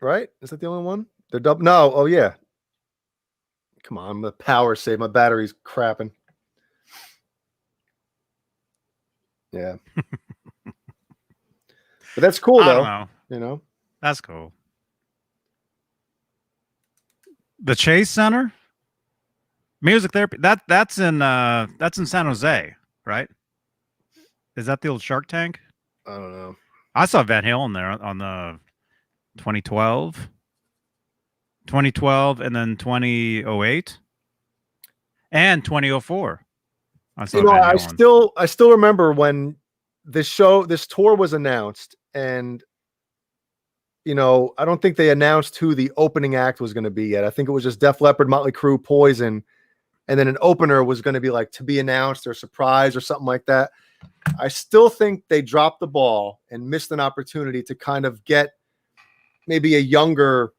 Right? Is that the only one? They're double. No. Oh yeah. Come on, the power save. My battery's crapping. Yeah. But that's cool I though. don't know. You know? That's cool. The Chase Center? Music therapy. That's in San Jose, right? Is that the old Shark Tank? I don't know. I saw Van Halen there on the 2012, and then 2008 and 2004. I saw Van Halen. I still remember when this tour was announced, and I don't think they announced who the opening act was going to be yet. I think it was just Def Leppard, Motley Crue, Poison, and then an opener was going to be like to be announced or surprise or something like that. I still think they dropped the ball and missed an opportunity to kind of get maybe a younger,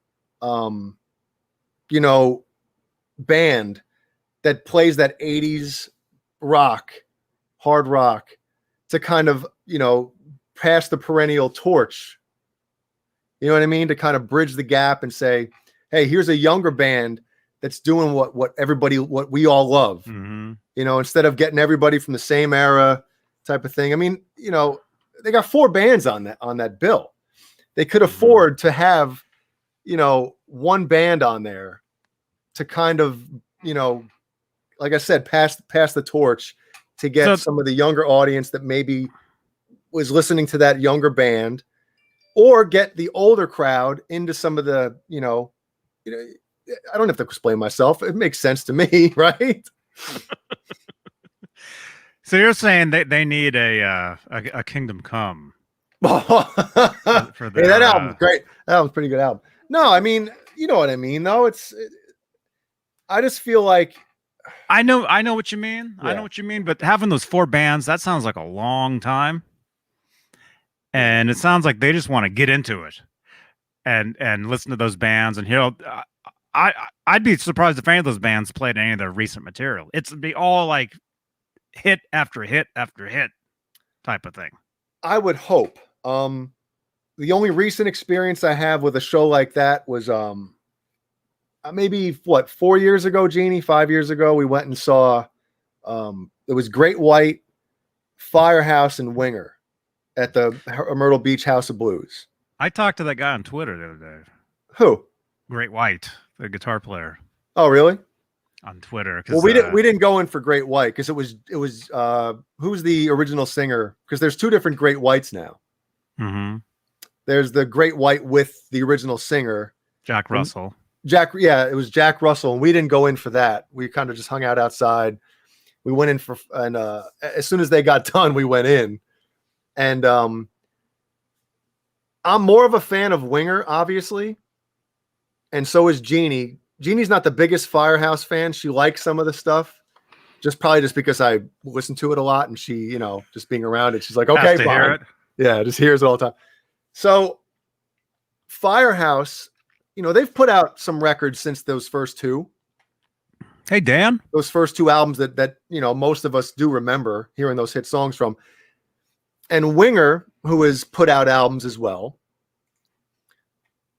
band that plays that 80s rock, hard rock, to kind of, pass the perennial torch. You know what I mean? To kind of bridge the gap and say, hey, here's a younger band that's doing what we all love. Mm-hmm. Instead of getting everybody from the same era type of thing. I mean, they got 4 bands on that bill. They could afford to have, one band on there to kind of, like I said, pass the torch to get some of the younger audience that maybe was listening to that younger band, or get the older crowd into some of the, I don't have to explain myself. It makes sense to me, right? So you're saying they need a Kingdom Come for hey, that album's great. That album's a pretty good album. No, I mean, you know what I mean, though. I just feel like I know what you mean. Yeah. I know what you mean, but having those 4 bands, that sounds like a long time. And it sounds like they just want to get into it and listen to those bands. And I'd be surprised if any of those bands played any of their recent material. It'd be all like hit after hit after hit type of thing. I would hope. The only recent experience I have with a show like that was maybe 4 years ago, Jeannie, 5 years ago, we went and saw it was Great White, Firehouse, and Winger at the Myrtle Beach House of Blues. I talked to that guy on Twitter the other day. Who? Great White, the guitar player. Oh, really? On Twitter. Well, we didn't go in for Great White because it was who's the original singer? Because there's 2 different Great Whites now. Mm-hmm. There's the Great White with the original singer, Jack Russell. It was Jack Russell, and we didn't go in for that. We kind of just hung out outside. We went in and as soon as they got done, we went in. And I'm more of a fan of Winger, obviously, and so is Jeannie. Jeannie's not the biggest Firehouse fan. She likes some of the stuff, probably just because I listen to it a lot, and she, just being around it, she's like, okay, fine. Hear it. Yeah, just hears it all the time. So Firehouse, they've put out some records since those first 2. Hey, Dan. Those first 2 albums that most of us do remember hearing those hit songs from. And Winger, who has put out albums as well,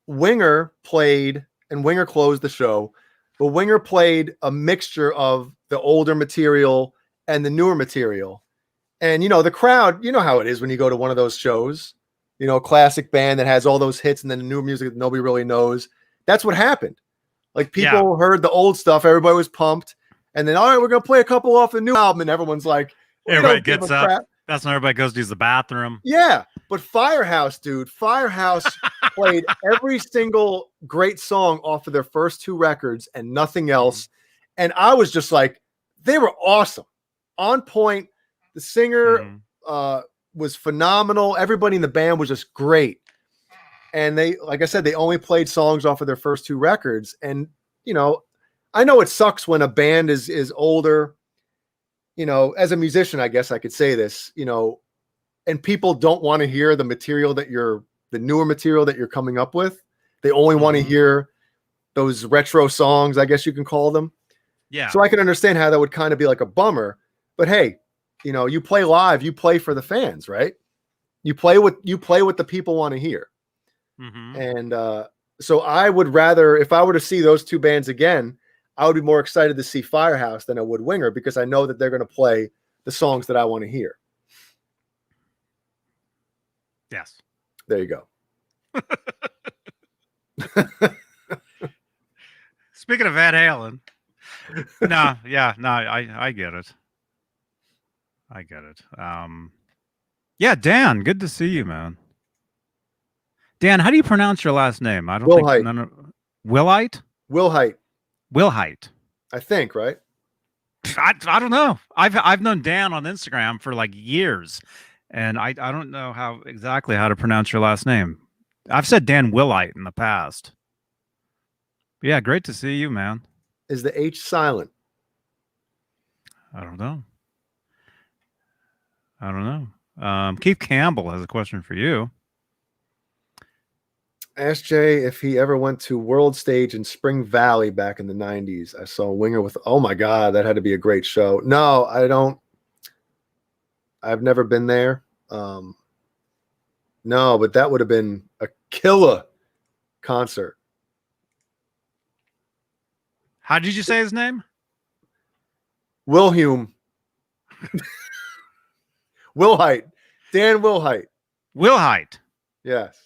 Winger played, and Winger closed the show, but Winger played a mixture of the older material and the newer material. And, the crowd, you know how it is when you go to one of those shows, classic band that has all those hits and then the new music that nobody really knows. That's what happened. Like, people heard the old stuff, everybody was pumped, and then, all right, we're going to play a couple off the new album, and everyone's like, everybody gets up. Crap. That's when everybody goes to use the bathroom. Yeah, but Firehouse, dude, played every single great song off of their first 2 records and nothing else. And I was just like, they were awesome. On point. The singer was phenomenal. Everybody in the band was just great. And they, like I said, they only played songs off of their first 2 records. And, I know it sucks when a band is older. As a musician, I guess I could say this, and people don't want to hear the newer material that you're coming up with. They only want to hear those retro songs, I guess you can call them. Yeah. So I can understand how that would kind of be like a bummer. But hey, you know, you play live, you play for the fans, right? You play what the people want to hear. And so I would rather, if I were to see those two bands again, I would be more excited to see Firehouse than I would Winger, because I know that they're going to play the songs that I want to hear. Yes. There you go. Speaking of Van Halen, I get it. I get it. Yeah, Dan, good to see you, man. Dan, how do you pronounce your last name? I don't think none of Willite? Wilhite. I think, right? I don't know. I've known Dan on Instagram for like years, and I don't know how to pronounce your last name. I've said Dan Willite in the past. But yeah, great to see you, man. Is the H silent? I don't know. Keith Campbell has a question for you. Ask Jay if he ever went to World Stage in Spring Valley back in the 90s. I saw Winger with, oh my God, that had to be a great show. No, I don't. I've never been there. No, but that would have been a killer concert. How did you say his name? Wilhelm. Wilhite. Dan Wilhite. Wilhite. Yes.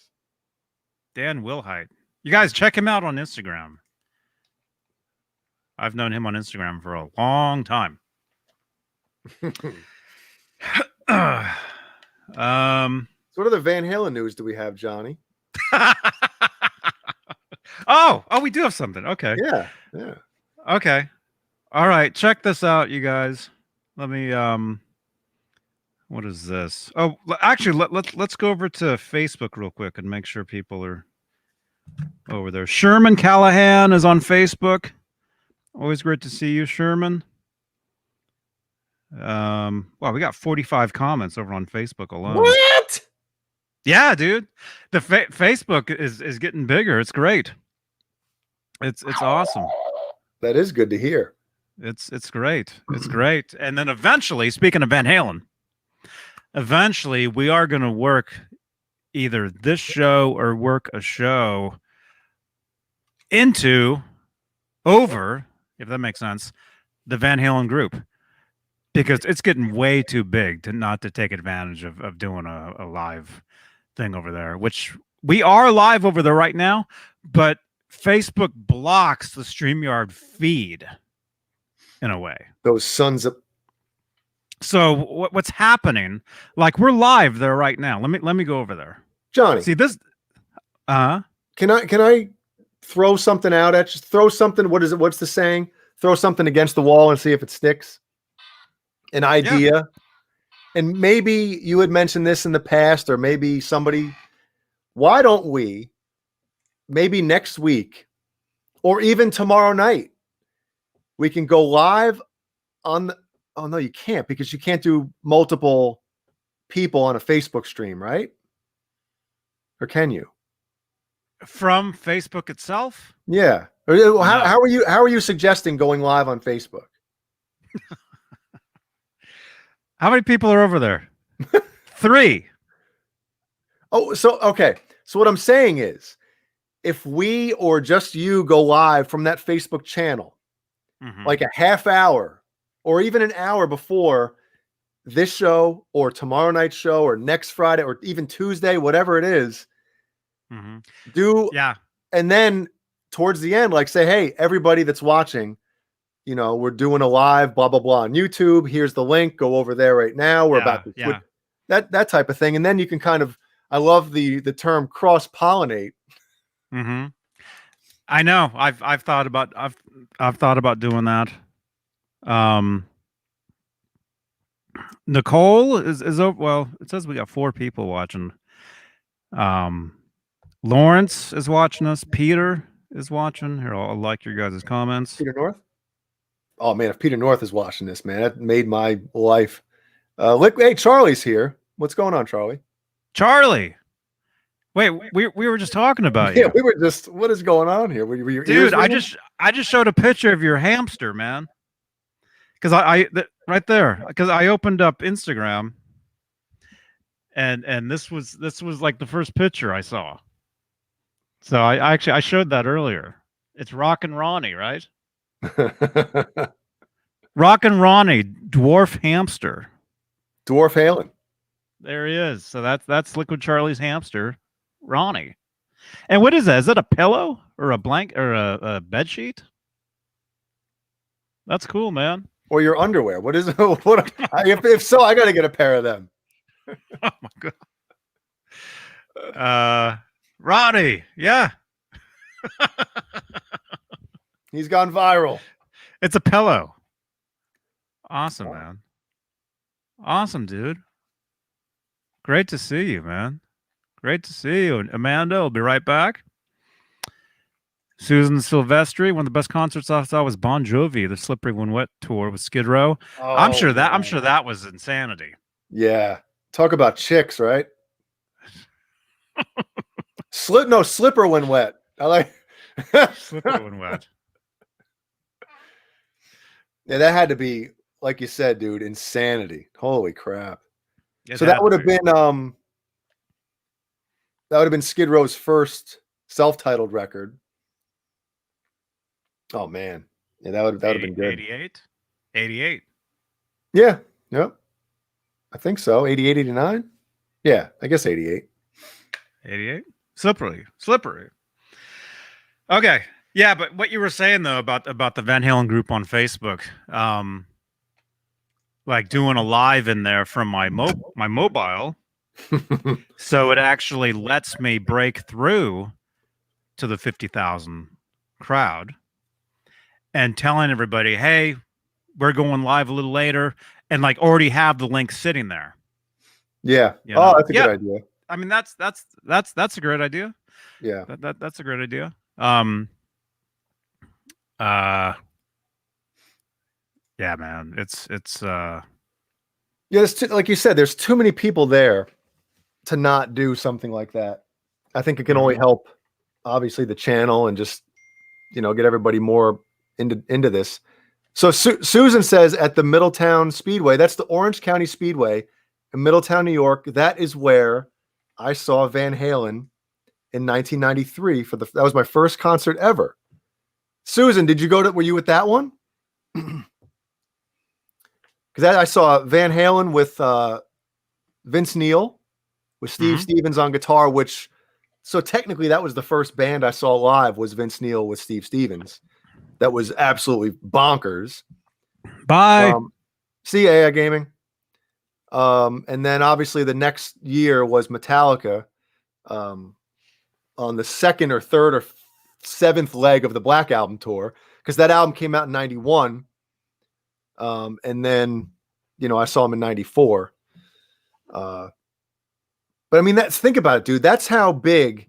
Dan Wilhite. You guys check him out on Instagram. I've known him on Instagram for a long time. So what other Van Halen news do we have, Johnny? Oh, we do have something. Okay. Yeah. Okay. All right. Check this out, you guys. Let me what is this? Oh, actually, let's go over to Facebook real quick and make sure people are over there. Sherman Callahan is on Facebook. Always great to see you, Sherman. Wow, we got 45 comments over on Facebook alone. What? Yeah, dude. The Facebook is getting bigger. It's great. It's awesome. That is good to hear. It's great. It's great. And then eventually, speaking of Van Halen, eventually we are going to work either this show or work a show over, if that makes sense, the Van Halen group, because it's getting way too big not to take advantage of doing a live thing over there, which we are live over there right now, but Facebook blocks the StreamYard feed in a way. Those sons of... So what's happening? Like, we're live there right now. Let me go over there, Johnny. See this? Can I throw something out at you? Throw something. What is it? What's the saying? Throw something against the wall and see if it sticks. An idea. Yeah. And maybe you had mentioned this in the past, or maybe somebody. Why don't we, maybe next week, or even tomorrow night, we can go live on the... Oh, no, you can't, because you can't do multiple people on a Facebook stream, right? Or can you? From Facebook itself? Yeah. How are you suggesting going live on Facebook? How many people are over there? 3. Oh, so okay. So what I'm saying is, if we or just you go live from that Facebook channel, like a half hour or even an hour before this show or tomorrow night's show or next Friday or even Tuesday, whatever it is, and then towards the end, like, say, hey, everybody that's watching, you know, we're doing a live, blah, blah, blah on YouTube. Here's the link. Go over there right now. We're about to that type of thing. And then you can kind of, I love the term cross-pollinate. I know. I've thought about doing that. Nicole is over. Well, it says we got 4 people watching. Lawrence is watching us. Peter is watching. Here, I'll like your guys' comments. Peter North? Oh, man, if Peter North is watching this, man, that made my life. Hey, Charlie's here. What's going on, Charlie? Charlie. Wait, we were just talking about Yeah, you. we were just. What is going on here? Were your Dude, ears ringing? I just showed a picture of your hamster, man. Because right there, because I opened up Instagram, and this was like the first picture I saw. So I showed that earlier. It's Rockin' Ronnie, right? Rockin' Ronnie, dwarf hamster. Dwarf Halen. There he is. So that's Liquid Charlie's hamster, Ronnie. And what is that? Is that a pillow or a blank or a bed sheet? That's cool, man. Or your underwear. What is it? What? If so, I got to get a pair of them. Oh my god. Ronnie, yeah. He's gone viral. It's a pillow. Awesome, man. Awesome, dude. Great to see you, man. Great to see you. And Amanda will be right back. Susan Silvestri, one of the best concerts I saw was Bon Jovi, the Slippery When Wet tour with Skid Row. Oh, I'm sure that was insanity. Yeah. Talk about chicks, right? Slipper when wet. I like Slippery When Wet. Yeah, that had to be, like you said, dude, insanity. Holy crap. So that would have been Skid Row's first self-titled record. Oh man. Yeah, that would have been good. 88. Yeah. Yep. I think so. 88, 89? Yeah, I guess 88. 88. Slippery. Okay. Yeah, but what you were saying though about the Van Halen group on Facebook, like doing a live in there from my mobile, so it actually lets me break through to the 50,000 crowd and telling everybody, "Hey, we're going live a little later," and like already have the link sitting there. Yeah. You know? Oh, that's a good idea. I mean, that's a great idea. Yeah. That's a great idea. Yeah, man, it's yeah, like you said, there's too many people there to not do something like that. I think it can only help, obviously, the channel and just get everybody more into this. So Susan says at the Middletown Speedway, that's the Orange County Speedway in Middletown, New York. That is where I saw Van Halen in 1993 that was my first concert ever. Susan, did you were you at that one? Because I saw Van Halen with Vince Neil, with Steve Stevens on guitar, so technically that was the first band I saw live was Vince Neil with Steve Stevens. That was absolutely bonkers. Bye. See ya, Gaming. And then obviously the next year was Metallica on the second or third or seventh leg of the Black Album tour, because that album came out in 91. And then, I saw him in 94. But I mean, think about it, dude. That's how big.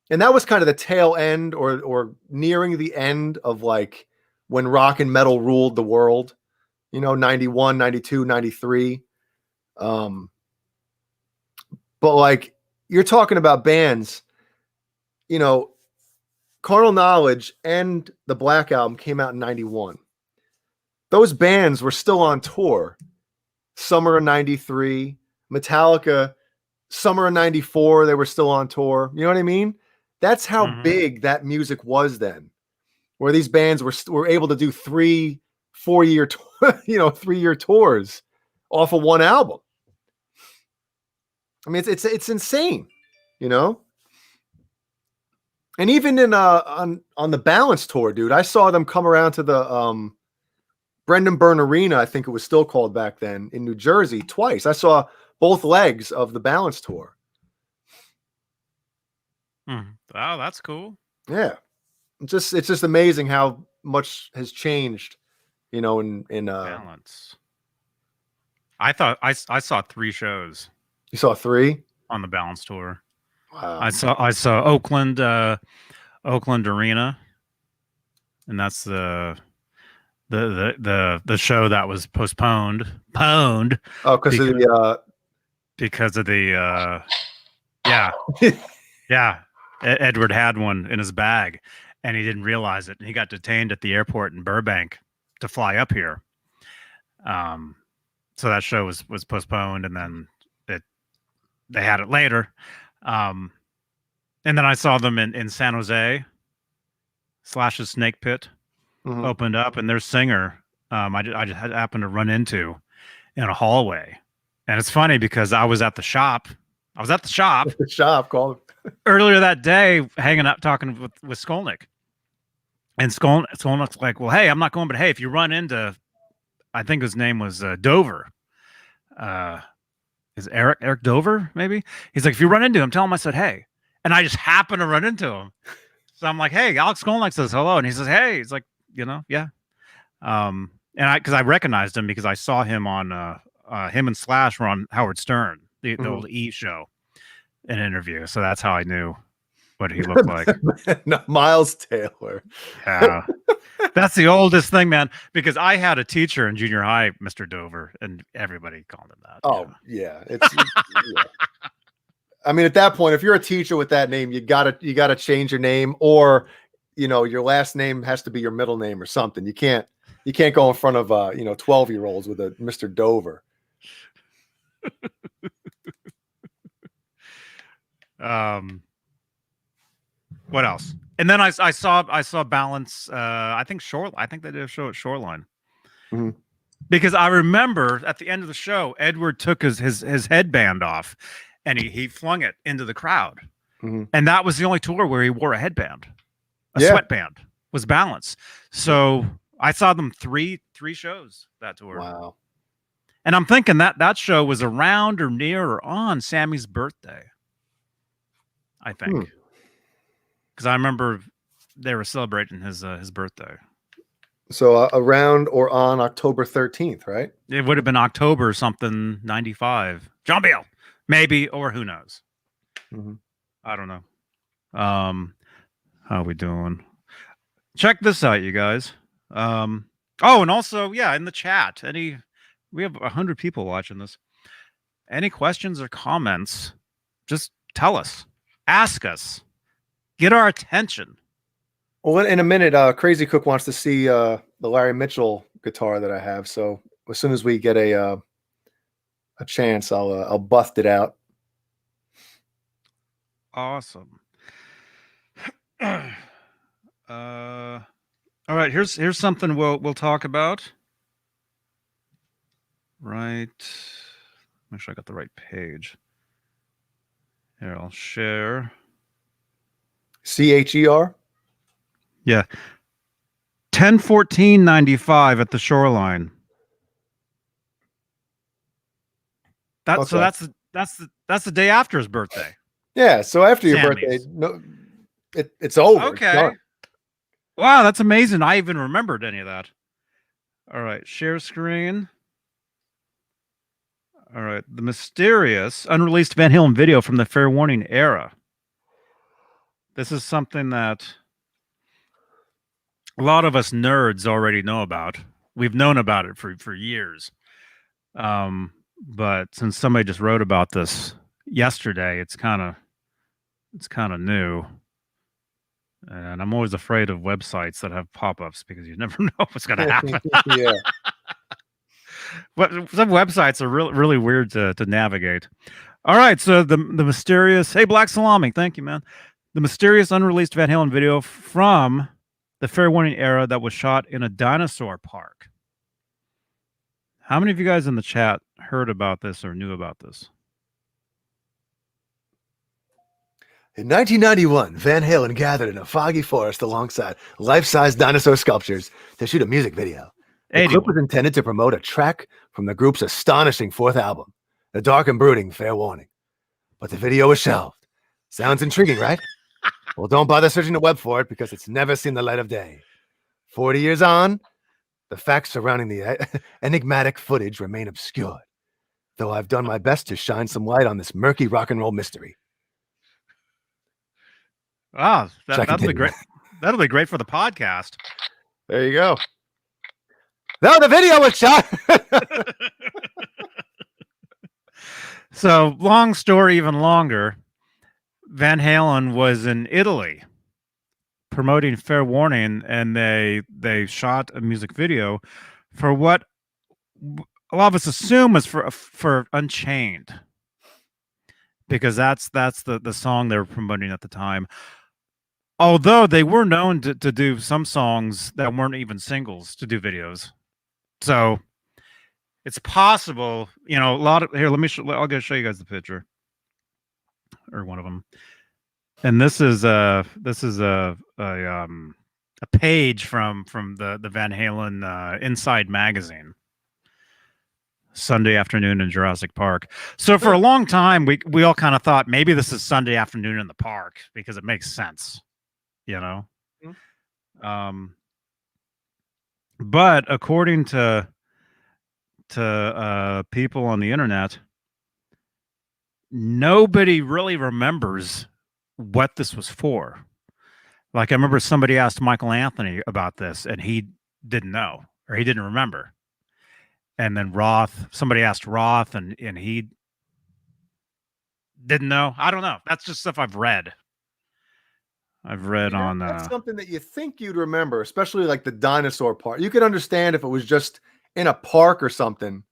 And that was kind of the tail end or nearing the end of like when rock and metal ruled the world, 91, 92, 93. But like you're talking about bands, Carnal Knowledge and the Black Album came out in 91. Those bands were still on tour. Summer of 93, Metallica, summer of 94, they were still on tour. You know what I mean? That's how big that music was then, where these bands were able to do 3-4 year, 3-year tours off of one album. I mean, it's insane, And even in on the Balance tour, dude, I saw them come around to the Brendan Byrne Arena, I think it was still called back then, in New Jersey twice. I saw both legs of the Balance tour. Oh, that's cool. Yeah, it's just amazing how much has changed, in Balance. I thought I saw 3 shows. You saw 3 on the Balance tour. Wow. I saw Oakland Arena, and that's the show that was postponed. Oh, because of the Yeah. Yeah. Edward had one in his bag and he didn't realize it. And he got detained at the airport in Burbank to fly up here. So that show was postponed, and then they had it later. And then I saw them in San Jose. Slash's Snake Pit opened up, and their singer I just happened to run into in a hallway. And it's funny because I was at the shop. The shop called earlier that day, hanging out, talking with Skolnick. And Skolnick's like, well, hey, I'm not going, but hey, if you run into, I think his name was Dover. Is Eric Dover, maybe? He's like, if you run into him, tell him I said, hey. And I just happened to run into him. So I'm like, hey, Alex Skolnick says hello. And he says, hey. He's like, yeah. And because I recognized him because I saw him on, him and Slash were on Howard Stern, the old E show, an interview. So that's how I knew what he looked like. No, Miles Taylor. Yeah. That's the oldest thing, man, because I had a teacher in junior high, Mr. Dover, and everybody called him that. Oh, yeah. It's yeah. I mean, at that point, if you're a teacher with that name, you gotta change your name, or your last name has to be your middle name or something. You can't go in front of 12-year-olds with a Mr. Dover. What else? And then I saw Balance. I think they did a show at Shoreline. Because I remember at the end of the show, Edward took his headband off, and he flung it into the crowd. And that was the only tour where he wore a headband, sweatband was Balance. So I saw them three shows that tour. Wow. And I'm thinking that show was around or near or on Sammy's birthday, I think. Because I remember they were celebrating his birthday. So around or on October 13th, right? It would have been October something, 95. John Beale, maybe, or who knows? I don't know. How are we doing? Check this out, you guys. Oh, and also, in the chat, we have 100 people watching this. Any questions or comments, just tell us. Ask us. Get our attention. Well, in a minute, Crazy Cook wants to see the Larry Mitchell guitar that I have. So as soon as we get a chance, I'll bust it out. Awesome. All right, here's something we'll talk about. Right. Make sure I got the right page. Here, I'll share. CHER? Yeah. 10/14/95 at the Shoreline. So that's the day after his birthday. Yeah, so after your birthday, it's over. Okay. Wow, that's amazing. I even remembered any of that. All right, share screen. All right, the mysterious unreleased Van Halen video from the Fair Warning era. This is something that a lot of us nerds already know about. We've known about it for years. But since somebody just wrote about this yesterday, it's kind of new. And I'm always afraid of websites that have pop-ups because you never know what's going to happen. Yeah. But some websites are really weird to navigate. All right, so the mysterious, hey, Black Salami, thank you, man. The mysterious unreleased Van Halen video from the Fair Warning era that was shot in a dinosaur park. How many of you guys in the chat heard about this or knew about this? In 1991, Van Halen gathered in a foggy forest alongside life-size dinosaur sculptures to shoot a music video. The clip was intended to promote a track from the group's astonishing fourth album, The Dark and Brooding Fair Warning. But the video was shelved. Sounds intriguing, right? Well, don't bother searching the web for it because it's never seen the light of day. 40 years on, the facts surrounding the enigmatic footage remain obscured, though I've done my best to shine some light on this murky rock and roll mystery. Ah, that'll be great. That'll be great for the podcast. There you go. No, the video was shot. So, long story, even longer. Van Halen was in Italy promoting Fair Warning, and they shot a music video for what a lot of us assume was for Unchained, because that's the song they were promoting at the time. Although they were known to do some songs that weren't even singles to do videos, so it's possible. A lot of here. I'll go show you guys the picture or one of them. And this is a page from the Van Halen Inside magazine. Sunday afternoon in Jurassic Park. So for a long time, we all kind of thought maybe this is Sunday afternoon in the park because it makes sense, But according to people on the internet, nobody really remembers what this was for. Like, I remember somebody asked Michael Anthony about this, and he didn't know, or he didn't remember. And then somebody asked Roth, and he didn't know. I don't know. That's just stuff I've read. On that's something that you think you'd remember, especially like the dinosaur part. You could understand if it was just in a park or something,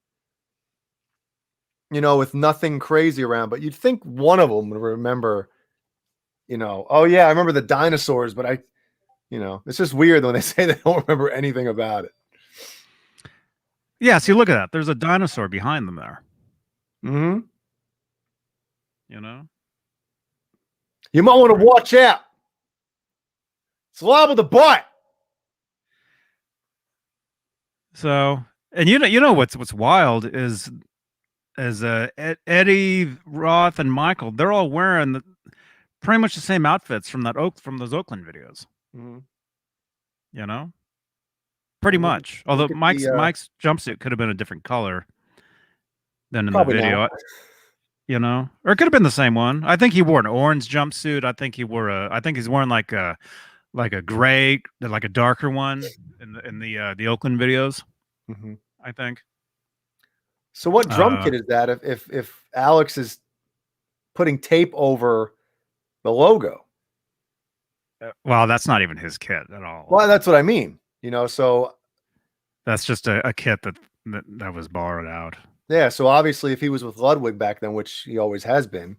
with nothing crazy around, but you'd think one of them would remember, oh yeah, I remember the dinosaurs, but it's just weird when they say they don't remember anything about it. Yeah, see, look at that. There's a dinosaur behind them there. Mm-hmm. You might want to watch out. It's liable to bite. So, and you know what's wild is Eddie, Roth, and Michael. They're all wearing pretty much the same outfits from those Oakland videos. Mm-hmm. Pretty much. Although Mike's jumpsuit could have been a different color than in the video. Not. Or it could have been the same one. I think he wore an orange jumpsuit. I think he's wearing like a gray, like a darker one in the Oakland videos. Mm-hmm. I think. So what drum kit is that? If Alex is putting tape over the logo? Well, that's not even his kit at all. Well, that's what I mean. So that's just a kit that was borrowed out. Yeah. So obviously, if he was with Ludwig back then, which he always has been,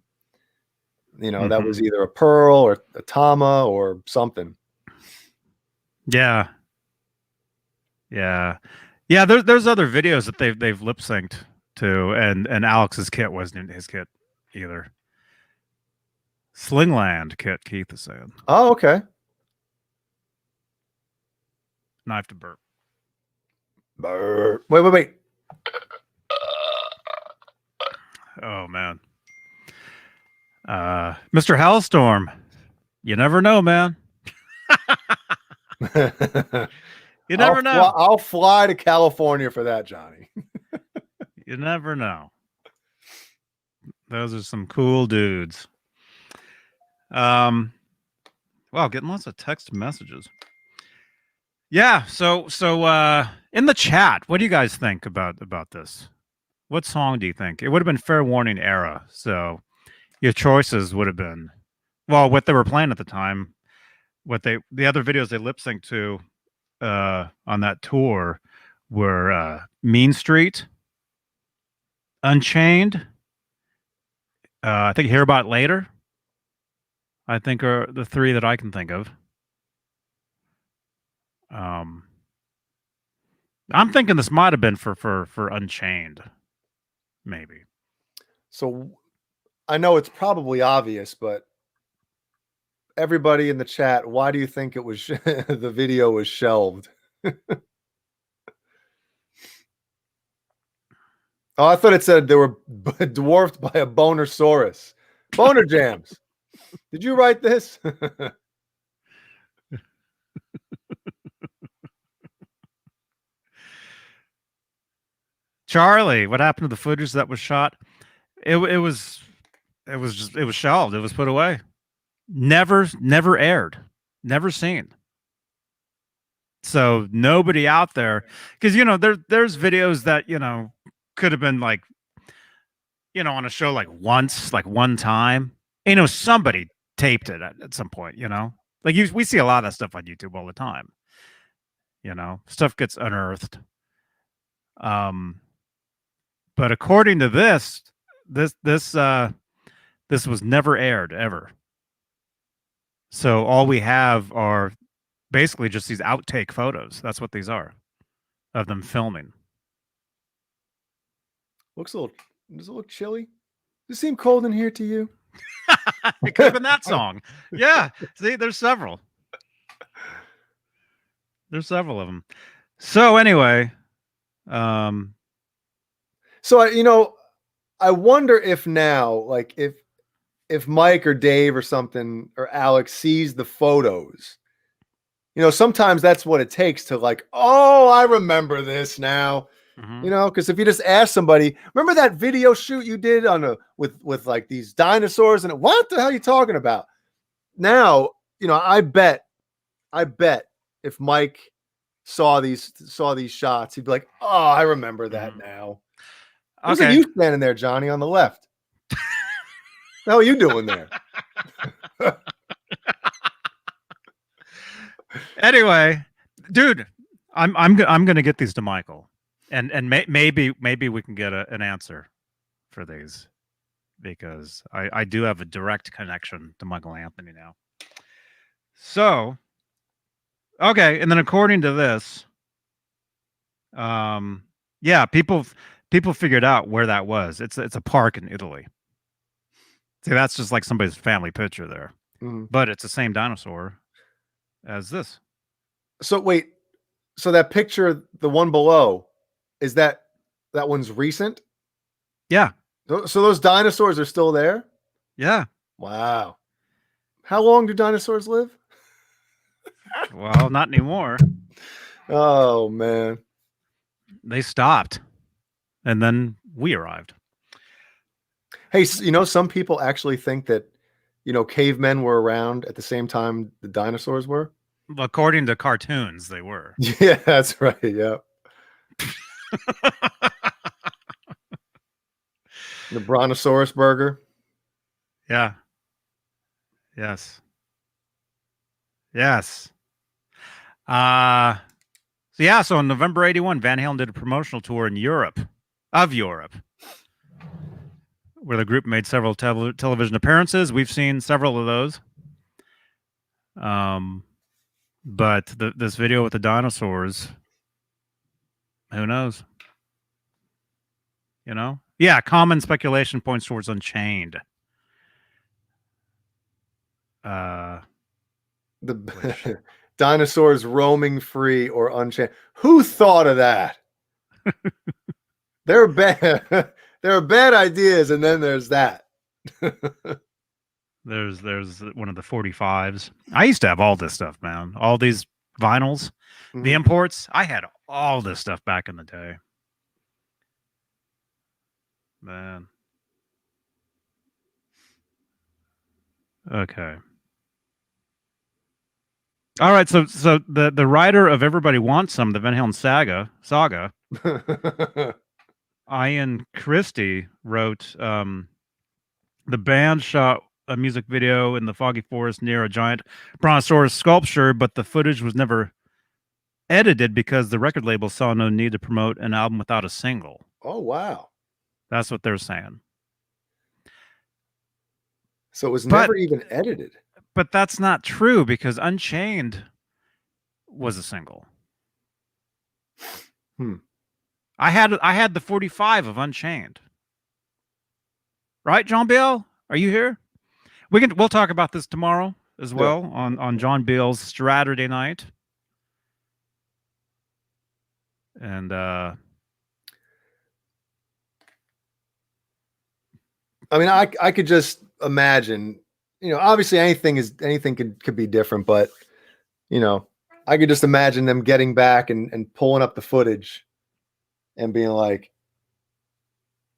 mm-hmm. that was either a Pearl or a Tama or something. Yeah. There's other videos that they've lip synced to, and Alex's kit wasn't his kit either. Slingland kit, Keith is saying. Oh, okay. Knife to burp. Burp. Wait. Oh man. Mr. Hellstorm. You never know, man. You never know. I'll fly to California for that, Johnny. You never know. Those are some cool dudes. Wow, getting lots of text messages. Yeah, so in the chat, what do you guys think about this? What song do you think? It would have been Fair Warning era, so your choices would have been, well, what they were playing at the time, the other videos they lip synced to on that tour were Mean Street, Unchained, I think Hear About It Later, I think are the three that I can think of. I'm thinking this might have been for Unchained, maybe. So I know it's probably obvious, but everybody in the chat, why do you think it was the video was shelved? Oh, I thought it said they were dwarfed by a bonersaurus. Boner jams. Did you write this? Charlie, what happened to the footage that was shot? It was shelved. It was put away. Never aired. Never seen. So nobody out there, because there's videos that could have been like on a show like once, like one time, somebody taped it at some point. Like we see a lot of that stuff on YouTube all the time. Stuff gets unearthed. But according to this was never aired ever. So all we have are basically just these outtake photos. That's what these are, of them filming. Does it look chilly? Does it seem cold in here to you? It could have been that song. Yeah. See, there's several. There's several of them. So anyway, so I wonder if now, like if Mike or Dave or something or Alex sees the photos, sometimes that's what it takes to like, oh, I remember this now. Because if you just ask somebody, remember that video shoot you did with like these dinosaurs and what the hell are you talking about? Now, I bet if Mike saw these shots, he'd be like, oh, I remember that now. Who's you standing there, Johnny, on the left? What the hell are you doing there? Anyway, dude, I'm gonna get these to Michael, and maybe we can get an answer for these, because I do have a direct connection to Michael Anthony now. So, okay, and then according to this, yeah, people figured out where that was. It's a park in Italy. See, that's just like somebody's family picture there, but it's the same dinosaur as this. So wait, so that picture, the one below, is that one's recent? Yeah. So those dinosaurs are still there? Yeah. Wow. How long do dinosaurs live? Well, not anymore. Oh man. They stopped. And then we arrived. Hey, some people actually think that, cavemen were around at the same time the dinosaurs were. According to cartoons, they were. Yeah, that's right. Yeah. The Brontosaurus burger. Yeah. Yes. Yes. So in November 81, Van Halen did a promotional tour in Europe, where the group made several television appearances. We've seen several of those. But this video with the dinosaurs, who knows? Yeah, common speculation points towards Unchained. The dinosaurs roaming free or unchained. Who thought of that? There are bad ideas, and then there's that. There's one of the 45s. I used to have all this stuff, man. All these vinyls, the imports. I had all this stuff back in the day. Man. Okay. All right, so the writer of Everybody Wants Some, the Van Halen saga, Ian Christie wrote, the band shot a music video in the foggy forest near a giant brontosaurus sculpture, but the footage was never edited because the record label saw no need to promote an album without a single. Oh, wow. That's what they're saying. So it was never even edited. But that's not true, because Unchained was a single. I had the 45 of Unchained. Right, John Biel? Are you here? We'll talk about this tomorrow as well on John Biel's Saturday night. And I mean, I could just imagine, obviously anything could be different, but I could just imagine them getting back and pulling up the footage and being like,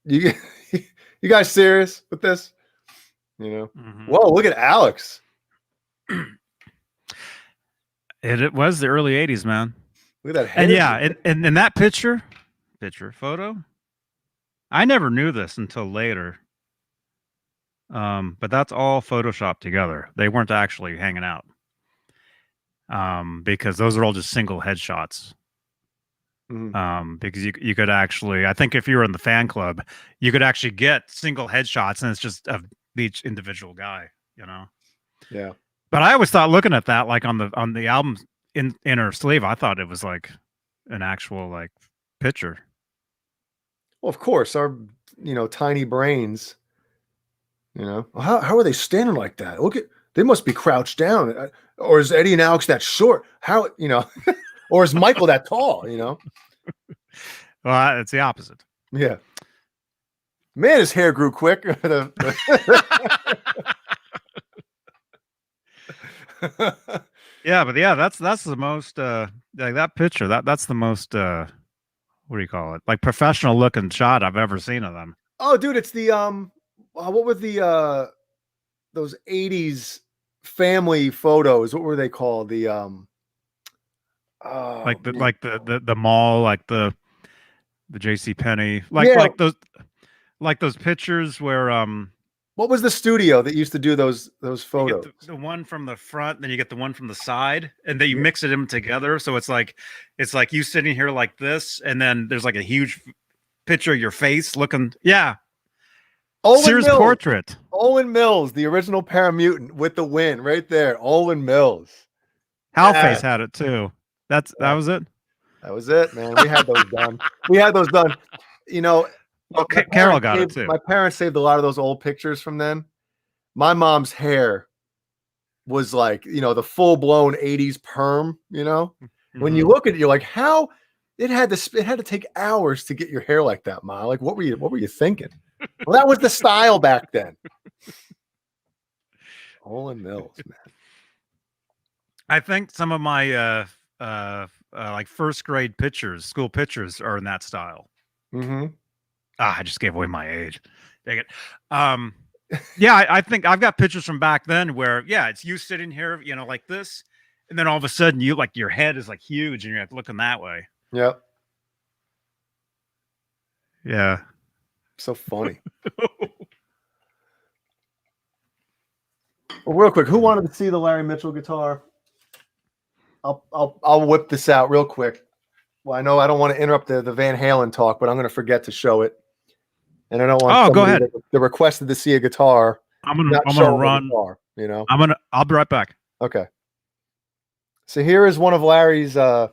you guys serious with this? Whoa, look at Alex. It was the early 80s, man. Look at that. And yeah, and in that photo, I never knew this until later. But that's all photoshopped together. They weren't actually hanging out. Because those are all just single headshots. Because you could actually, I think if you were in the fan club, you could actually get single headshots, and it's just of each individual guy, you know. Yeah. But I always thought, looking at that, like on the album's inner sleeve, I thought it was like an actual like picture. Well, of course, our tiny brains. How are they standing like that? Look at, they must be crouched down. Or is Eddie and Alex that short? How or is Michael that tall? Well, it's the opposite. Yeah. Man, his hair grew quick. Yeah, but yeah, that's the most like that picture. That's the most what do you call it? Like professional looking shot I've ever seen of them. Oh, dude, it's the what were the those 80s family photos? What were they called? The like the mall, like the JC Penney, like those pictures where what was the studio that used to do those photos? You get the one from the front, then you get the one from the side, and then you mix it in together. So it's like you sitting here like this, and then there's like a huge picture of your face looking. Yeah. Sears portrait. Owen Mills, the original Paramutant with the win right there. Owen Mills. Halface had it too. That was it. That was it, man. We had those done. We had those done. Well, Carol got it too. My parents saved a lot of those old pictures from then. My mom's hair was like, the full blown 80s perm, When you look at it, you're like, how it had to take hours to get your hair like that, Ma. Like, what were you thinking? Well, that was the style back then. Olin Mills, man. I think some of my like first grade pictures, school pictures, are in that style. I just gave away my age. Dang it. Yeah, I think I've got pictures from back then where, yeah, it's you sitting here, like this, and then all of a sudden you like your head is like huge and you're like looking that way. Yep. Yeah. So funny. Well, real quick, who wanted to see the Larry Mitchell guitar? I'll whip this out real quick. Well, I know I don't want to interrupt the Van Halen talk, but I'm going to forget to show it. And I don't want. Oh, go ahead. That requested to see a guitar. I'm gonna run. Guitar, I'll be right back. Okay. So here is one of Larry's, I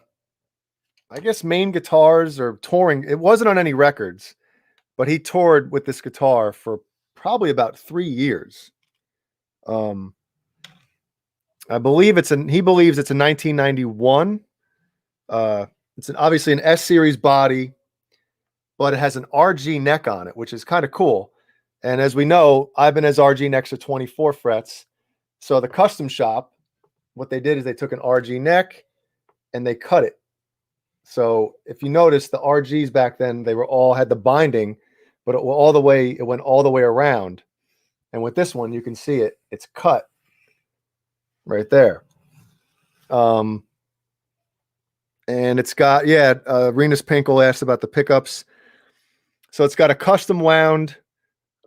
guess, main guitars or touring. It wasn't on any records, but he toured with this guitar for probably about 3 years. I believe he believes it's a 1991. It's obviously an S series body, but it has an RG neck on it, which is kind of cool. And as we know, Ibanez RG necks are 24 frets. So the custom shop, what they did is they took an RG neck and they cut it. So if you notice, the RGs back then, they had the binding, but it went all the way around. And with this one, you can see it's cut right there. And it's got, Renus Pinkel asked about the pickups. So it's got a custom wound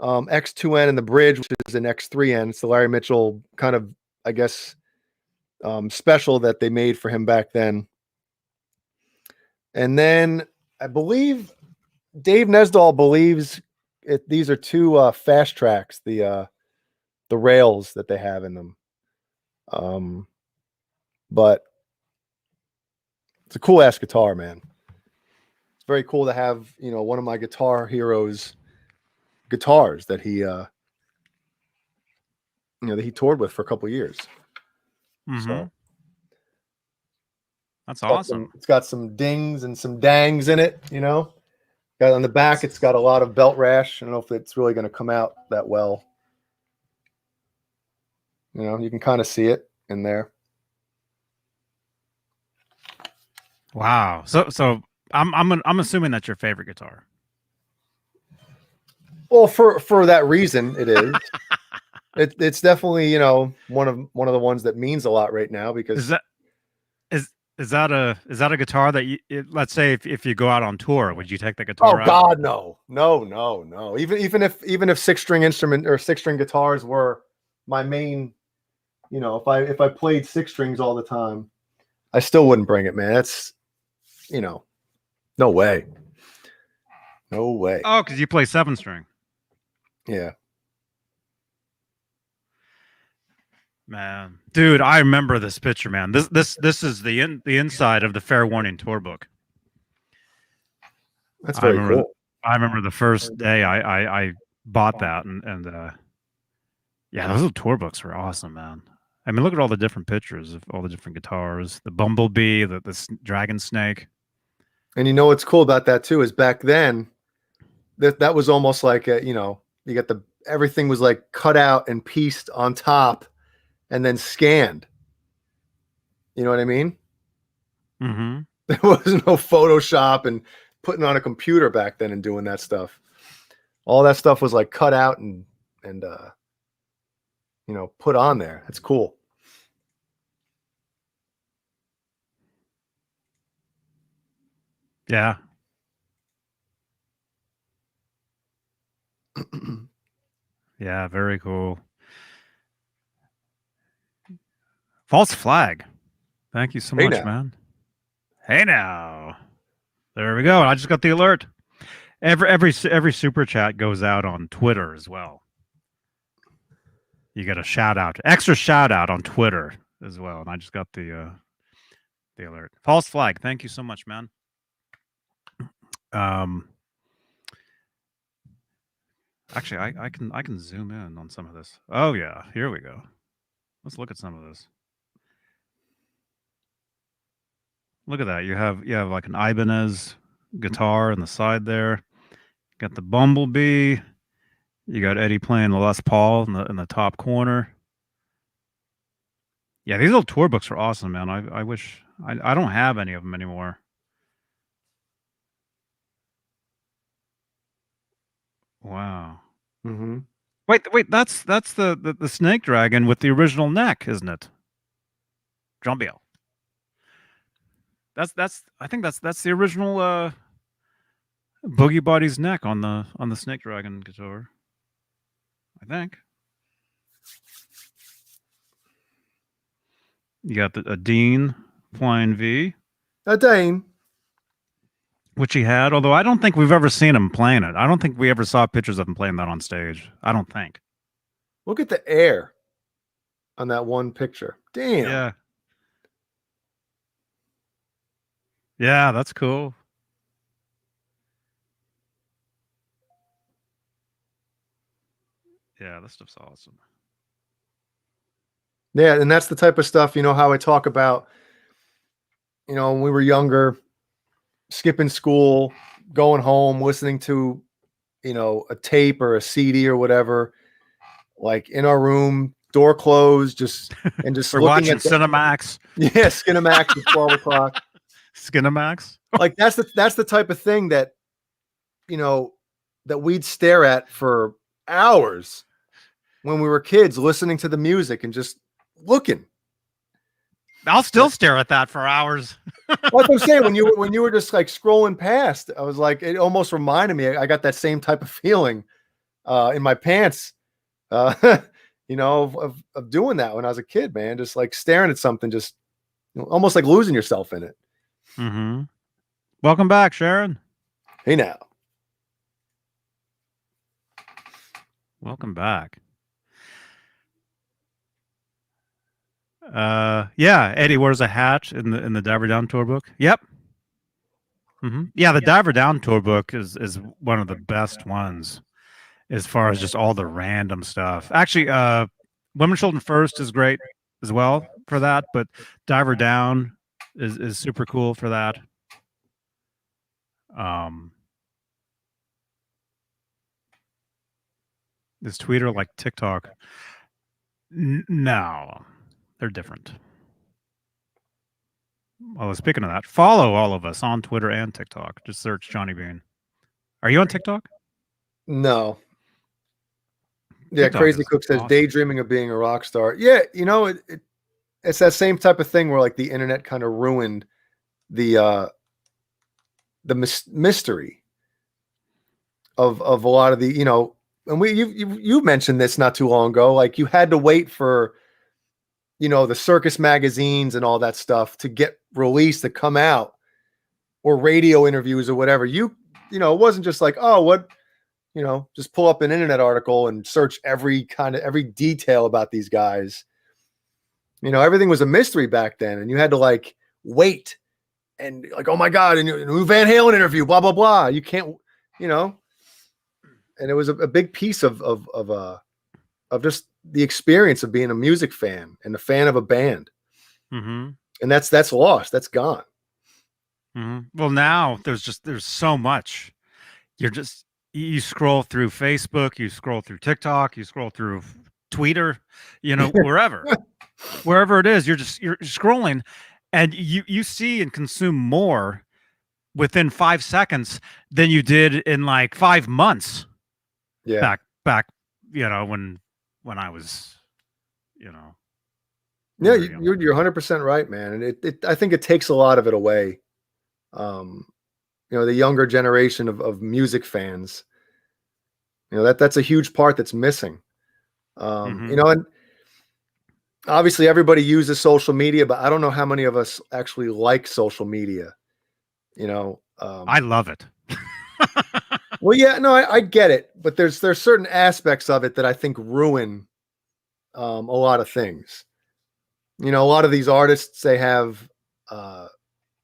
X2N in the bridge, which is an X3N. It's the Larry Mitchell kind of, I guess, special that they made for him back then. And then I believe Dave Nesdahl believes these are two fast tracks, the rails that they have in them. But it's a cool ass guitar, man. It's very cool to have, one of my guitar heroes guitars that he that he toured with for a couple years. So that's awesome. It's got some dings and some dangs in it, Got on the back, it's got a lot of belt rash. I don't know if it's really going to come out that well. You can kind of see it in there. Wow. So I'm assuming that's your favorite guitar. Well, for that reason, it is. It's definitely one of the ones that means a lot right now because is Is that a guitar that let's say if you go out on tour, would you take the Oh guitar out? God, no. Even if 6-string instrument or 6-string guitars were my main, if I played 6 strings all the time, I still wouldn't bring it, man. That's no way. No way. Oh, because you play 7-string. Yeah. Man, dude, I remember this picture, man. This is the inside of the Fair Warning tour book. That's very cool. I remember the first day I bought that, and yeah, those little tour books were awesome, man. I mean, look at all the different pictures of all the different guitars, the bumblebee, the dragon snake. And you know what's cool about that too is back then, that was almost like you got everything was like cut out and pieced on top, and then scanned. You know what I mean? Mm-hmm. There was no Photoshop and putting on a computer back then and doing that stuff. All that stuff was like cut out and put on there. That's cool. Yeah. Yeah, very cool. False flag. Thank you so much, man. Hey now. There we go. I just got the alert. Every super chat goes out on Twitter as well. You get a extra shout out on Twitter as well, and I just got the alert. False flag. Thank you so much, man. Actually, I can zoom in on some of this. Oh yeah, here we go. Let's look at some of this. Look at that. You have like an Ibanez guitar on the side there. Got the Bumblebee. You got Eddie playing the Les Paul in the top corner. Yeah, these little tour books are awesome, man. I wish I don't have any of them anymore. Wow. Mm-hmm. Wait, that's the snake dragon with the original neck, isn't it? Drumbiel. I think that's the original Boogie Buddy's neck on the snake dragon guitar. I think. You got a Deane Flying V. A Deane. Which he had, although I don't think we've ever seen him playing it. I don't think we ever saw pictures of him playing that on stage. I don't think. Look at the air on that one picture. Damn. Yeah. Yeah, that's cool. Yeah, this stuff's awesome. Yeah, and that's the type of stuff, how I talk about, when we were younger, skipping school, going home, listening to, a tape or a CD or whatever, like in our room, door closed, just we're watching Cinemax. Yeah, Cinemax at 12 o'clock. Skinemax. Like that's the type of thing that, that we'd stare at for hours when we were kids, listening to the music and just looking. I'll still stare at that for hours. That's what I'm saying. When you were just like scrolling past, I was like, it almost reminded me. I got that same type of feeling in my pants, of doing that when I was a kid, man. Just like staring at something, just almost like losing yourself in it. Mm-hmm. Welcome back, Sharon. Hey now. Welcome back. Yeah, Eddie wears a hat in the Diver Down tour book. Yep. Mm-hmm. Yeah, the Diver Down tour book is one of the best ones as far as just all the random stuff. Actually, Women Children First is great as well for that, but Diver Down is super cool for that. Is Twitter like TikTok? No, they're different. Well, speaking of that, follow all of us on Twitter and TikTok. Just search Johnny Beane. Are you on TikTok? No. Yeah, TikTok Crazy Cook says, awesome. Daydreaming of being a rock star. Yeah, it's that same type of thing where like the internet kind of ruined the mystery of a lot of the, you know, and you mentioned this not too long ago, like you had to wait for, you know, the circus magazines and all that stuff to get released, to come out, or radio interviews or whatever. You know, it wasn't just like, oh, what, you know, just pull up an internet article and search every detail about these guys. You know, everything was a mystery back then, and you had to like wait and like, oh my God, and new Van Halen interview, blah, blah, blah. You can't, you know, and it was a big piece of just the experience of being a music fan and a fan of a band. Mm-hmm. And that's lost. That's gone. Mm-hmm. Well, now there's so much. You scroll through Facebook, you scroll through TikTok, you scroll through Twitter, you know, wherever it is, you're scrolling, and you see and consume more within 5 seconds than you did in like 5 months. Yeah. Back, you know, when I was, you know. Yeah, you're 100% right, man. And I think it takes a lot of it away. You know, the younger generation of music fans, you know, that's a huge part that's missing. You know, and obviously everybody uses social media, but I don't know how many of us actually like social media. You know, I love it. Well, yeah, no, I get it, but there's certain aspects of it that I think ruin a lot of things. You know, a lot of these artists, they have, you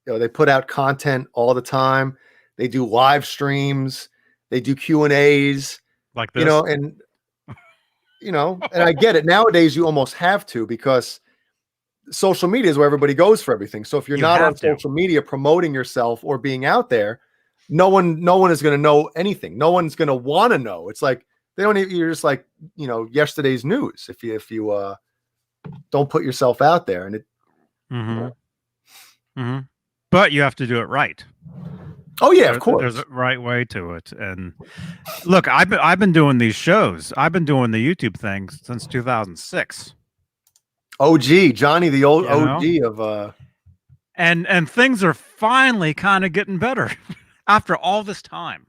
know, they put out content all the time. They do live streams. They do Q&As. Like this. You know, and I get it. Nowadays, you almost have to, because social media is where everybody goes for everything. So if you're not on social media promoting yourself or being out there, no one is going to know anything. No one's going to want to know. It's like they don't even, you're just like, you know, yesterday's news if you don't put yourself out there. And it but you have to do it right. Oh yeah, of course. There's a right way to it. And look, I've been doing these shows. I've been doing the YouTube thing since 2006. OG, Johnny, the old OG of and things are finally kind of getting better after all this time.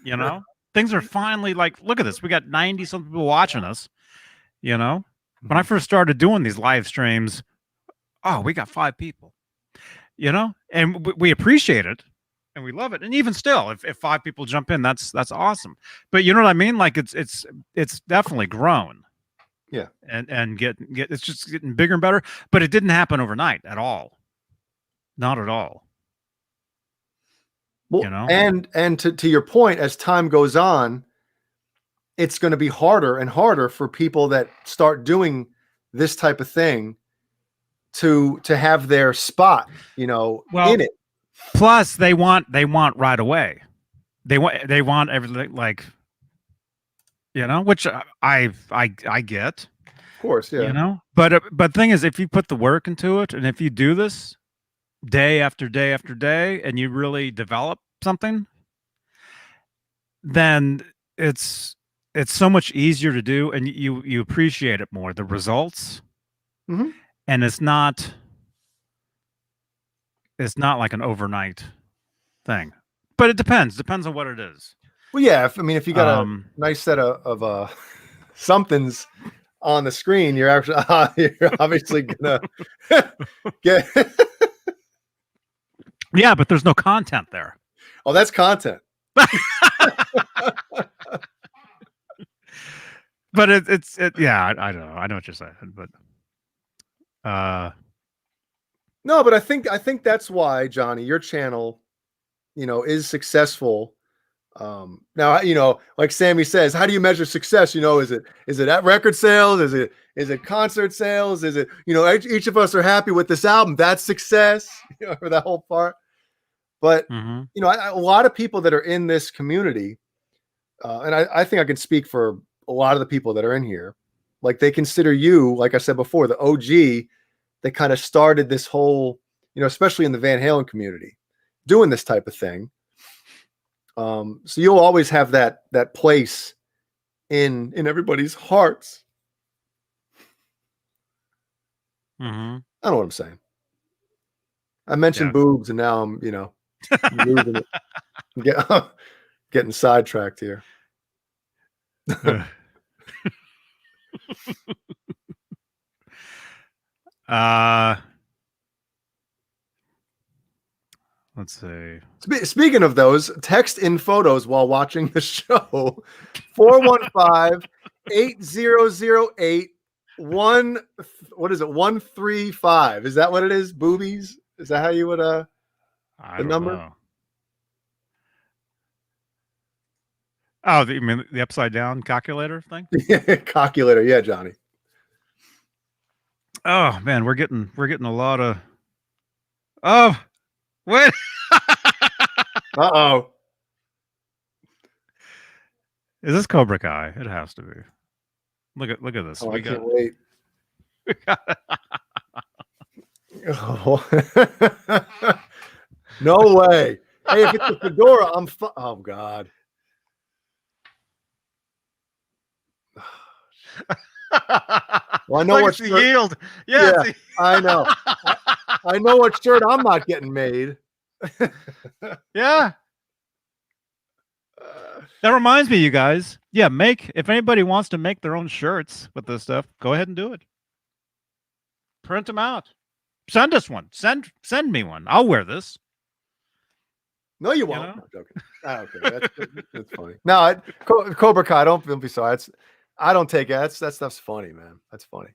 You know, things are finally like, look at this. We got 90 some people watching us. You know, when I first started doing these live streams, oh, we got 5 people. You know, and we appreciate it. And we love it. And even still, if 5 people jump in, that's awesome. But you know what I mean? Like it's definitely grown. Yeah. And get it's just getting bigger and better. But it didn't happen overnight at all. Not at all. Well, you know? And to your point, as time goes on, it's going to be harder and harder for people that start doing this type of thing to have their spot, you know, in it. Plus, they want right away. They want everything, like, you know, which I get. Of course, yeah. You know, but thing is, if you put the work into it, and if you do this day after day after day, and you really develop something, then it's so much easier to do, and you appreciate it more, the results, and it's not like an overnight thing, but it depends on what it is. Well, yeah, if you got a nice set of somethings on the screen, you're obviously gonna get. Yeah, but there's no content there. Oh, that's content. But it's yeah, I don't know. I know what you're saying, but no, but I think that's why, Johnny, your channel, you know, is successful. Now, you know, like Sammy says, how do you measure success? You know, is it at record sales? Is it concert sales? Is it, you know, each of us are happy with this album? That's success, you know, for that whole part. But, you know, a lot of people that are in this community, and I think I can speak for a lot of the people that are in here, like they consider you, like I said before, the OG that kind of started this whole, you know, especially in the Van Halen community, doing this type of thing. So you'll always have that place in everybody's hearts. Mm-hmm. I know what I'm saying. I mentioned boobs, and now I'm, losing it. Getting sidetracked here. Let's see. Speaking of those, text in photos while watching the show. 415-8008 what is it? 135. Is that what it is? Boobies? Is that how you would I don't number? know. Oh, you mean the upside down calculator thing? Calculator, yeah, Johnny. Oh man, we're getting a lot of. Oh, wait. Uh-oh. Is this Cobra Kai? It has to be. Look at this. Oh, I can't wait. No way. Hey, if it's a fedora, oh God. Well, I know what shirt. Yield. Yeah, I know. I know what shirt I'm not getting made. Yeah. That reminds me, you guys. Yeah, if anybody wants to make their own shirts with this stuff, go ahead and do it. Print them out. Send us one. Send me one. I'll wear this. No, you won't. I'm joking. Okay, that's funny. No, Cobra Kai. Don't be sorry. I don't take it. That stuff's funny, man. That's funny.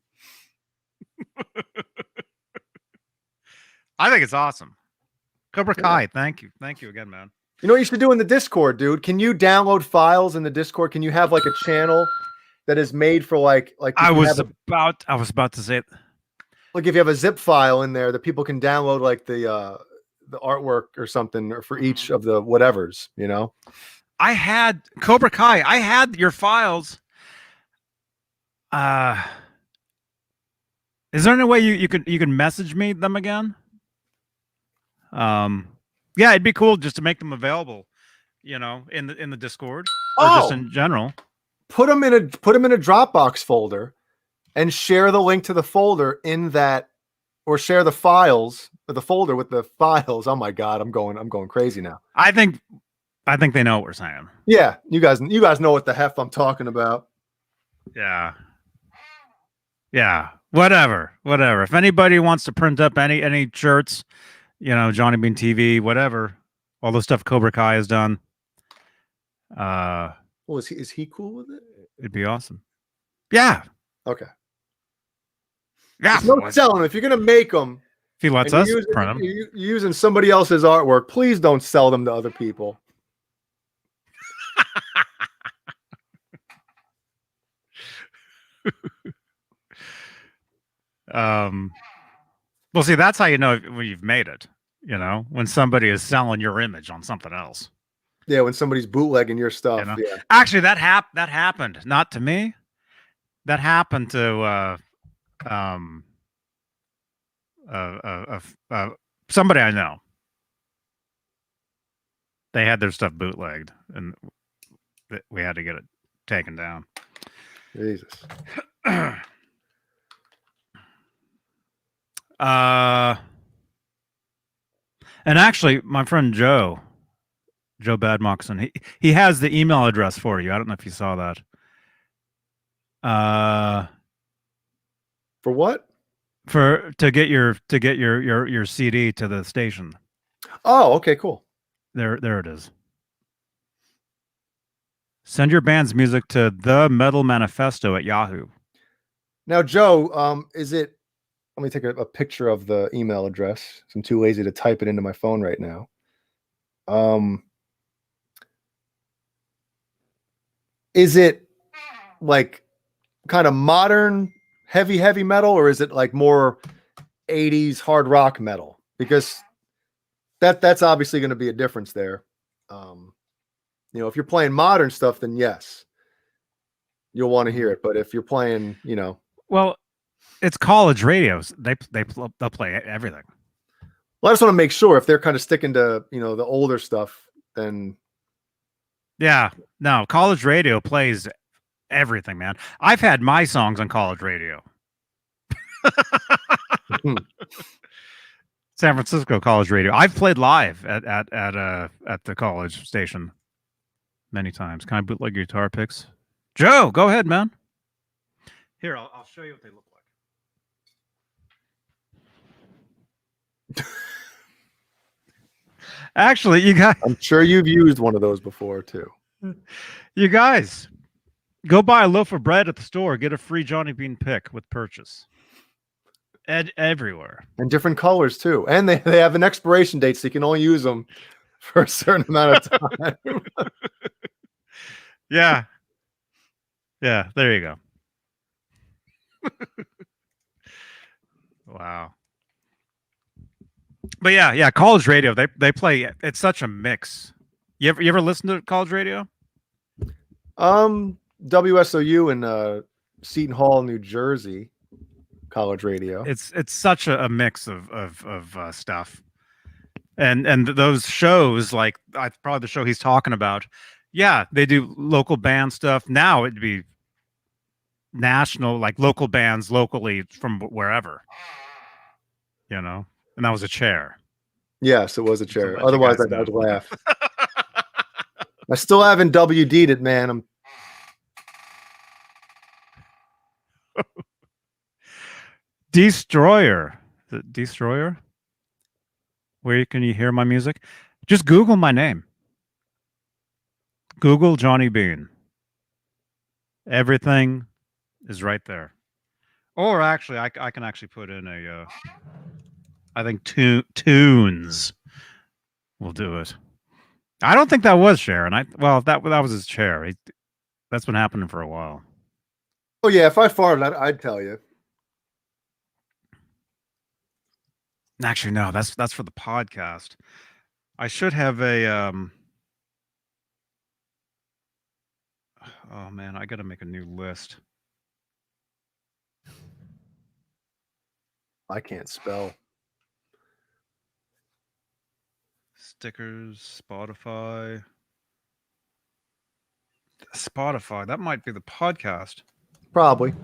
I think it's awesome. Cobra Kai. Thank you again, man. You know what you should do in the Discord, dude? Can you download files in the Discord? Can you have like a channel that is made for like I was about to say it. Like if you have a zip file in there that people can download like the artwork or something, or for each of the whatevers, I had Cobra Kai. I had your files. Is there any way you can message me them again? Yeah, it'd be cool just to make them available, in the Discord or just in general. Put them in a Dropbox folder and share the link to the folder in that, or share the files, the folder with the files. Oh my God, I'm going crazy now. I think they know what we're saying. Yeah, you guys know what the hef I'm talking about. Yeah. Yeah. Whatever. If anybody wants to print up any shirts, Johnny Beane TV, whatever, all the stuff Cobra Kai has done. Well, is he cool with it? It'd be awesome. Yeah. Okay. Yeah. There's no selling them. If you're gonna make them, if he lets us print them, you're using somebody else's artwork, please don't sell them to other people. Well, see, that's how you know when you've made it. When somebody is selling your image on something else. Yeah, when somebody's bootlegging your stuff. Yeah. Actually, that happened. Not to me. That happened to somebody I know. They had their stuff bootlegged, and we had to get it taken down. Jesus. And actually, my friend Joe Badmoxon, he has the email address for you. I don't know if you saw that. For what? To get your CD to the station. Oh, okay, cool. There it is. Send your band's music to the Metal Manifesto at Yahoo. Now, Joe, is it? Let me take a picture of the email address. I'm too lazy to type it into my phone right now. Is it like kind of modern heavy metal, or is it like more 80s hard rock metal? Because that's obviously going to be a difference there. If you're playing modern stuff, then yes, you'll want to hear it. But if you're playing, well, it's college radios. They'll play everything. Well, I just want to make sure if they're kind of sticking to, the older stuff, then. Yeah, no, college radio plays everything, man. I've had my songs on college radio. San Francisco College Radio. I've played live at the college station many times. Can I bootleg your guitar picks? Joe, go ahead, man. Here, I'll show you what they look like. Actually, you guys, I'm sure you've used one of those before too. You guys, go buy a loaf of bread at the store. Get a free Johnny Beane pick with purchase. Everywhere. And different colors too. And they have an expiration date, so you can only use them for a certain amount of time. Yeah. Yeah, there you go. Wow. But yeah, college radio, they play, it's such a mix. You ever listen to college radio? WSOU in Seton Hall, New Jersey, college radio. It's such a mix of stuff. And those shows, like probably the show he's talking about, yeah, they do local band stuff. Now it'd be national, like local bands locally from wherever, you know. And that was a chair. Yes, it was a chair. Otherwise, I'd laugh. I still haven't WD'd it, man. I'm Destroyer. Is it Destroyer? Where can you hear my music? Just Google my name. Google Johnny Beane. Everything is right there. Or actually, I can actually put in a, I think tunes will do it. I don't think that was Sharon. Well, that was his chair. That's been happening for a while. Oh yeah, if I farted, I'd tell you. Actually, no, that's for the podcast. I should have a oh man, I gotta make a new list. I can't spell. Stickers, Spotify. That might be the podcast. Probably.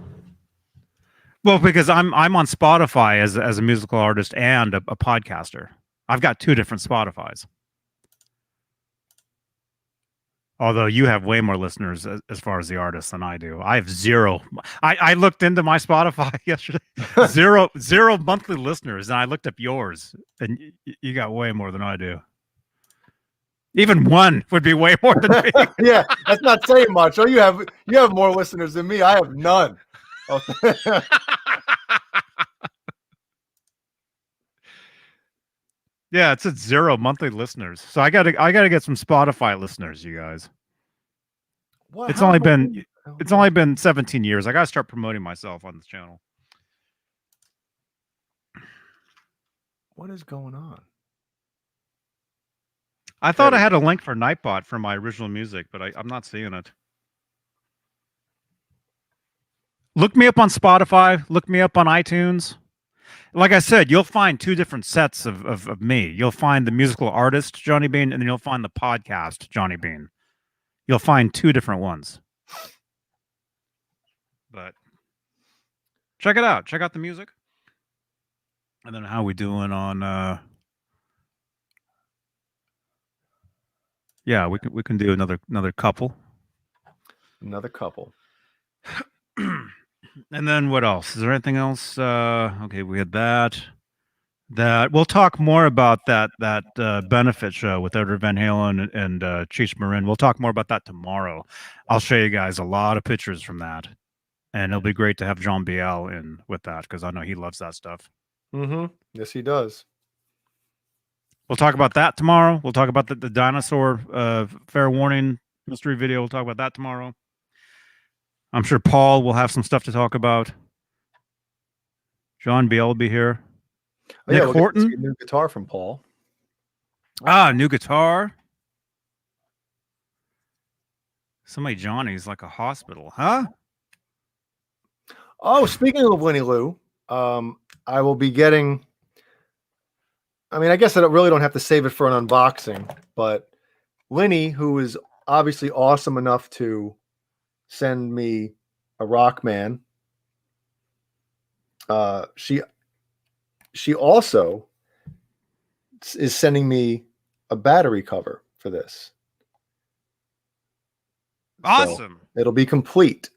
Well, because I'm on Spotify as a musical artist and a podcaster. I've got two different Spotifys. Although you have way more listeners as far as the artist than I do. I have zero. I looked into my Spotify yesterday. zero monthly listeners, and I looked up yours, and you got way more than I do. Even one would be way more than me. Yeah, that's not saying much. Oh, you have more listeners than me. I have none. Yeah, it said 0 monthly listeners. So I gotta get some Spotify listeners, you guys. What? It's only been 17 years. I gotta start promoting myself on this channel. What is going on? I thought I had a link for Nightbot for my original music, but I'm not seeing it. Look me up on Spotify. Look me up on iTunes. Like I said, you'll find two different sets of me. You'll find the musical artist, Johnny Beane, and then you'll find the podcast, Johnny Beane. You'll find two different ones. But check it out. Check out the music. And then how we doing on yeah, we can do another couple. Another couple. And then what else? Is there anything else? Okay, we had that. We'll talk more about that benefit show with Edward Van Halen and Cheech Marin. We'll talk more about that tomorrow. I'll show you guys a lot of pictures from that, and it'll be great to have John Biel in with that because I know he loves that stuff. Mm-hmm. Yes, he does. We'll talk about that tomorrow. We'll talk about the dinosaur fair warning mystery video. We'll talk about that tomorrow. I'm sure Paul will have some stuff to talk about. John Biel will be here. Oh, Nick yeah, Horton. Get a new guitar from Paul. New guitar. Somebody Johnny's like a hospital, huh? Oh, speaking of Winnie Lou, I will be getting. I mean, I guess I really don't have to save it for an unboxing, but Winnie, who is obviously awesome enough to send me a Rockman, she she also is sending me a battery cover for this. Awesome. So it'll be complete.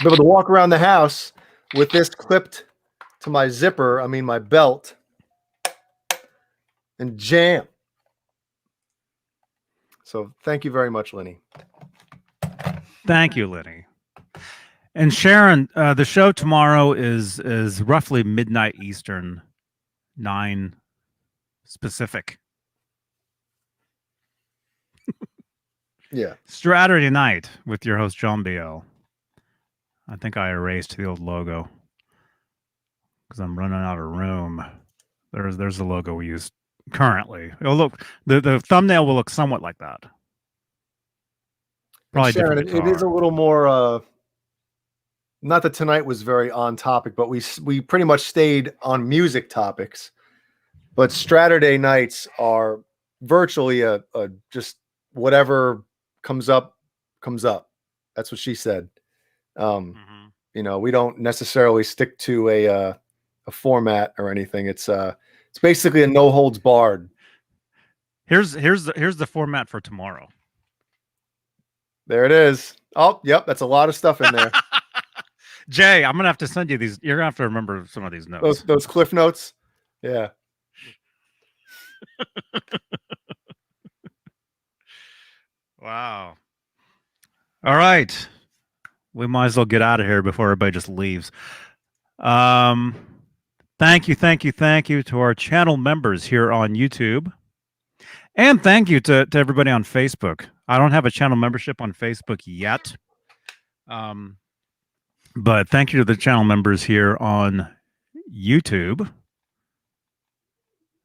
Be able to walk around the house with this clipped to my zipper, I mean my belt, and jam. So thank you very much, Lenny. Thank you, Lenny. And Sharon, the show tomorrow is roughly midnight Eastern, 9 Pacific. Yeah. Saturday night with your host John BL. I think I erased the old logo because I'm running out of room. There's the logo we use currently. It'll look the thumbnail will look somewhat like that. Probably Sharon, different it is a little more. Not that tonight was very on topic, but we pretty much stayed on music topics. But Saturday nights are virtually a just whatever comes up. That's what she said. You know, we don't necessarily stick to a format or anything. It's basically a no holds barred. Here's the format for tomorrow. There it is. Oh, yep, that's a lot of stuff in there. Jay, I'm gonna have to send you these. You're gonna have to remember some of these notes. Those cliff notes. Yeah. Wow. All right. We might as well get out of here before everybody just leaves. Thank you to our channel members here on YouTube. And thank you to everybody on Facebook. I don't have a channel membership on Facebook yet. But thank you to the channel members here on YouTube.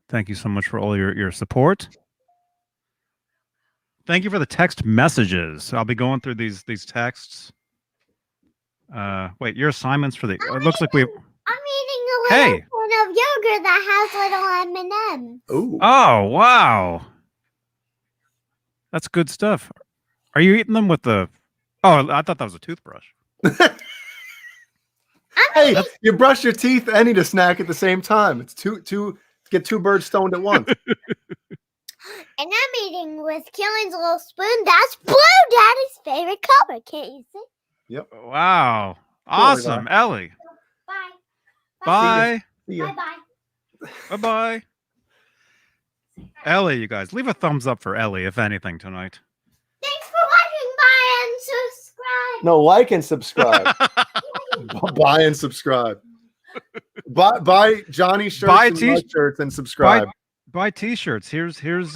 Thank you so much for all your support. Thank you for the text messages. I'll be going through these texts. Wait, your assignments for the... It looks like we... I'm eating a little spoon of yogurt that has little M&Ms. Ooh. Oh, wow. That's good stuff. Are you eating them with the... Oh, I thought that was a toothbrush. Hey, you brush your teeth and eat a snack at the same time. It's get two birds stoned at once. And I'm eating with Killing's little spoon. That's Blue Daddy's favorite color. Can't you see? Yep. Wow. Awesome. Ellie. Bye. Bye. See ya. Bye-bye. Bye-bye. Ellie, you guys. Leave a thumbs up for Ellie, if anything, tonight. Thanks for watching. Bye and subscribe. No, like and subscribe. Buy and subscribe. Buy Johnny shirts Buy and Mike shirts and subscribe. Buy t-shirts. Here's Giz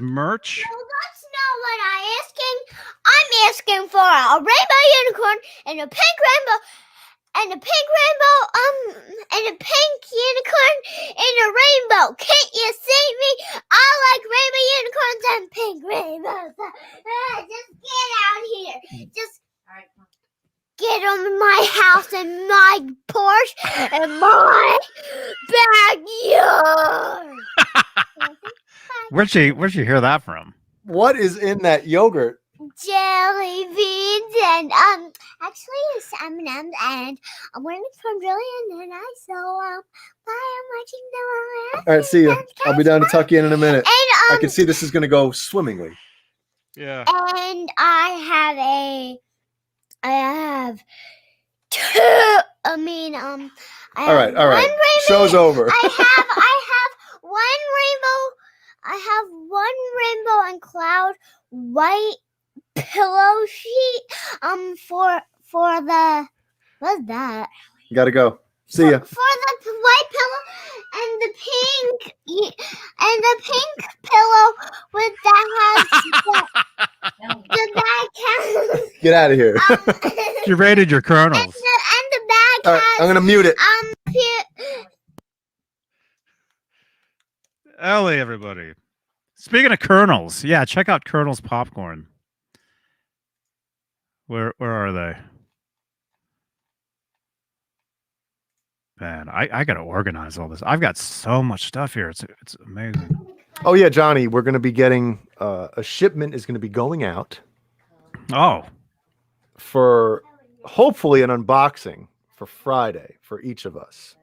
merch. No, that's not what I'm asking. I'm asking for a rainbow unicorn and a pink rainbow and a pink rainbow and a pink unicorn and a rainbow. Can't you see me? I like rainbow unicorns and pink rainbows. Just get out here. Just get on my house and my Porsche and my backyard. Where'd she hear that from? What is in that yogurt? Jelly beans and actually it's M&M's and I'm wearing it from Julian and I so bye. I'm watching the All right, see you. I'll be down to tuck you in a minute. And I can see this is going to go swimmingly. Yeah. And I have two. All right. Show's over. I have one rainbow. I have one rainbow and cloud white pillow sheet. For the what's that? Gotta go. See ya. For the white pillow and the pink pillow with that has the bag has. Get out of here. You rated your kernels. And the bag All right, has. I'm gonna mute it. Ellie, everybody. Speaking of kernels, yeah, check out Kernels Popcorn. Where are they? Man, I gotta organize all this. I've got so much stuff here. It's amazing. Oh yeah, Johnny, we're gonna be getting a shipment is gonna be going out Oh, for hopefully an unboxing for Friday for each of us.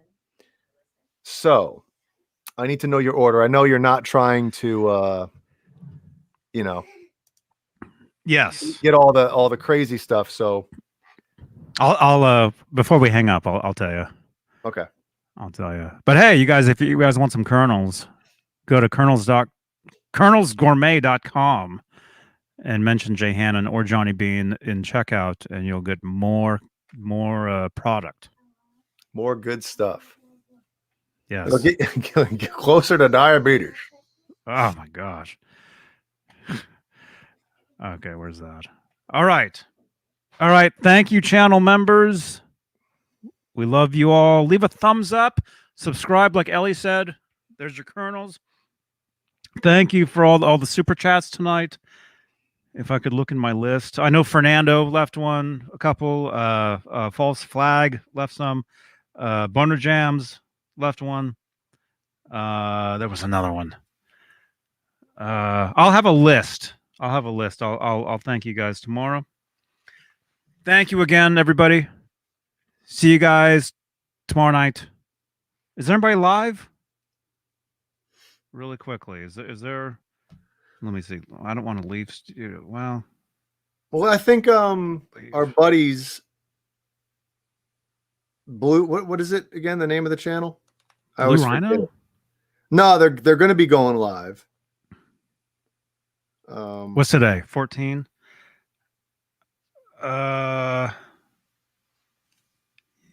So I need to know your order. I know you're not trying to, Yes. get all the crazy stuff. So I'll before we hang up, I'll tell you. okay. I'll tell you. But hey, you guys, if you guys want some kernels, go to kernelsgourmet.com and mention Jay Hannon or Johnny Beane in checkout, and you'll get more product. More good stuff. Yes. It'll get closer to diabetes. Oh my gosh. Okay, where's that? All right. Thank you, channel members. We love you all. Leave a thumbs up. Subscribe, like Ellie said. There's your kernels. Thank you for all the super chats tonight. If I could look in my list, I know Fernando left one, a couple. False Flag left some. Boner Jams left one. There was another one. I'll have a list. I'll thank you guys tomorrow. Thank you again, everybody. See you guys tomorrow night. Is anybody live? Really quickly, is there? Let me see. I don't want to leave. Well, I think our buddies Blue. What is it again? The name of the channel? Blue Rhino. No, they're going to be going live. What's today? 14.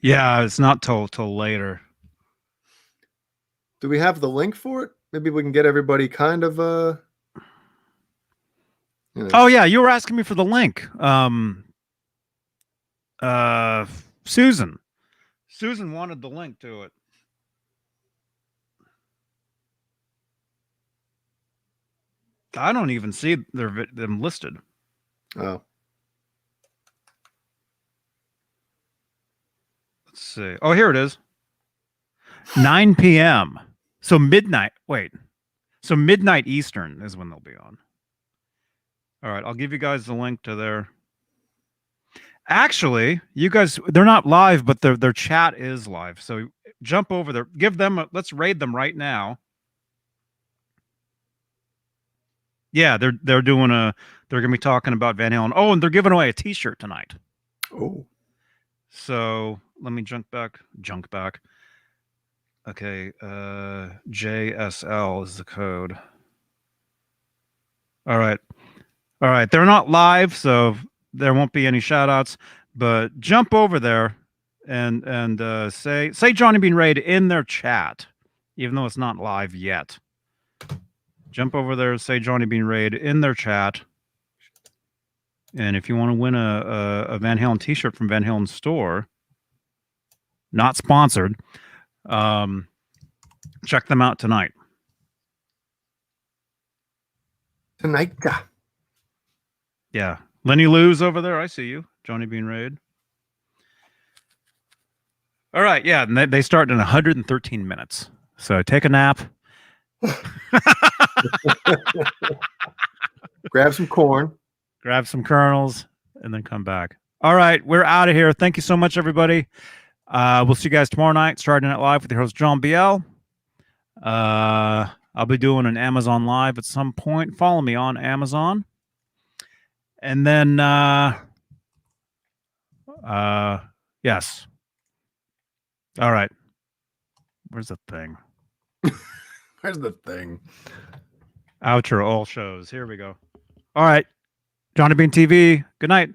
Yeah, it's not till later. Do we have the link for it? Maybe we can get everybody kind of Oh yeah, you were asking me for the link. Susan wanted the link to it. I don't even see them listed. Oh. Let's see. Oh, here it is. 9 p.m. So midnight. Wait. So midnight Eastern is when they'll be on. All right, I'll give you guys the link to their. Actually, you guys, they're not live, but their chat is live. So jump over there. Give them. Let's raid them right now. Yeah, they're doing a. They're gonna be talking about Van Halen. Oh, and they're giving away a T-shirt tonight. Oh. So let me junk back. Okay, JSL is the code. All right. They're not live, so there won't be any shout outs, but jump over there and say Johnny Beane Raid in their chat, even though it's not live yet. Jump over there, say Johnny Beane Raid in their chat. And if you want to win a Van Halen t-shirt from Van Halen store, not sponsored, check them out tonight. Yeah. Lenny Lou's over there. I see you. Johnny Beane Raid. All right. Yeah. And they start in 113 minutes. So take a nap. Grab some corn. Grab some kernels and then come back. All right. We're out of here. Thank you so much, everybody. We'll see you guys tomorrow night, starting at live with your host, John BL. I'll be doing an Amazon Live at some point. Follow me on Amazon. And then, yes. All right. Where's the thing? Where's the thing? Outro all shows. Here we go. All right. Johnny Beane TV. Good night.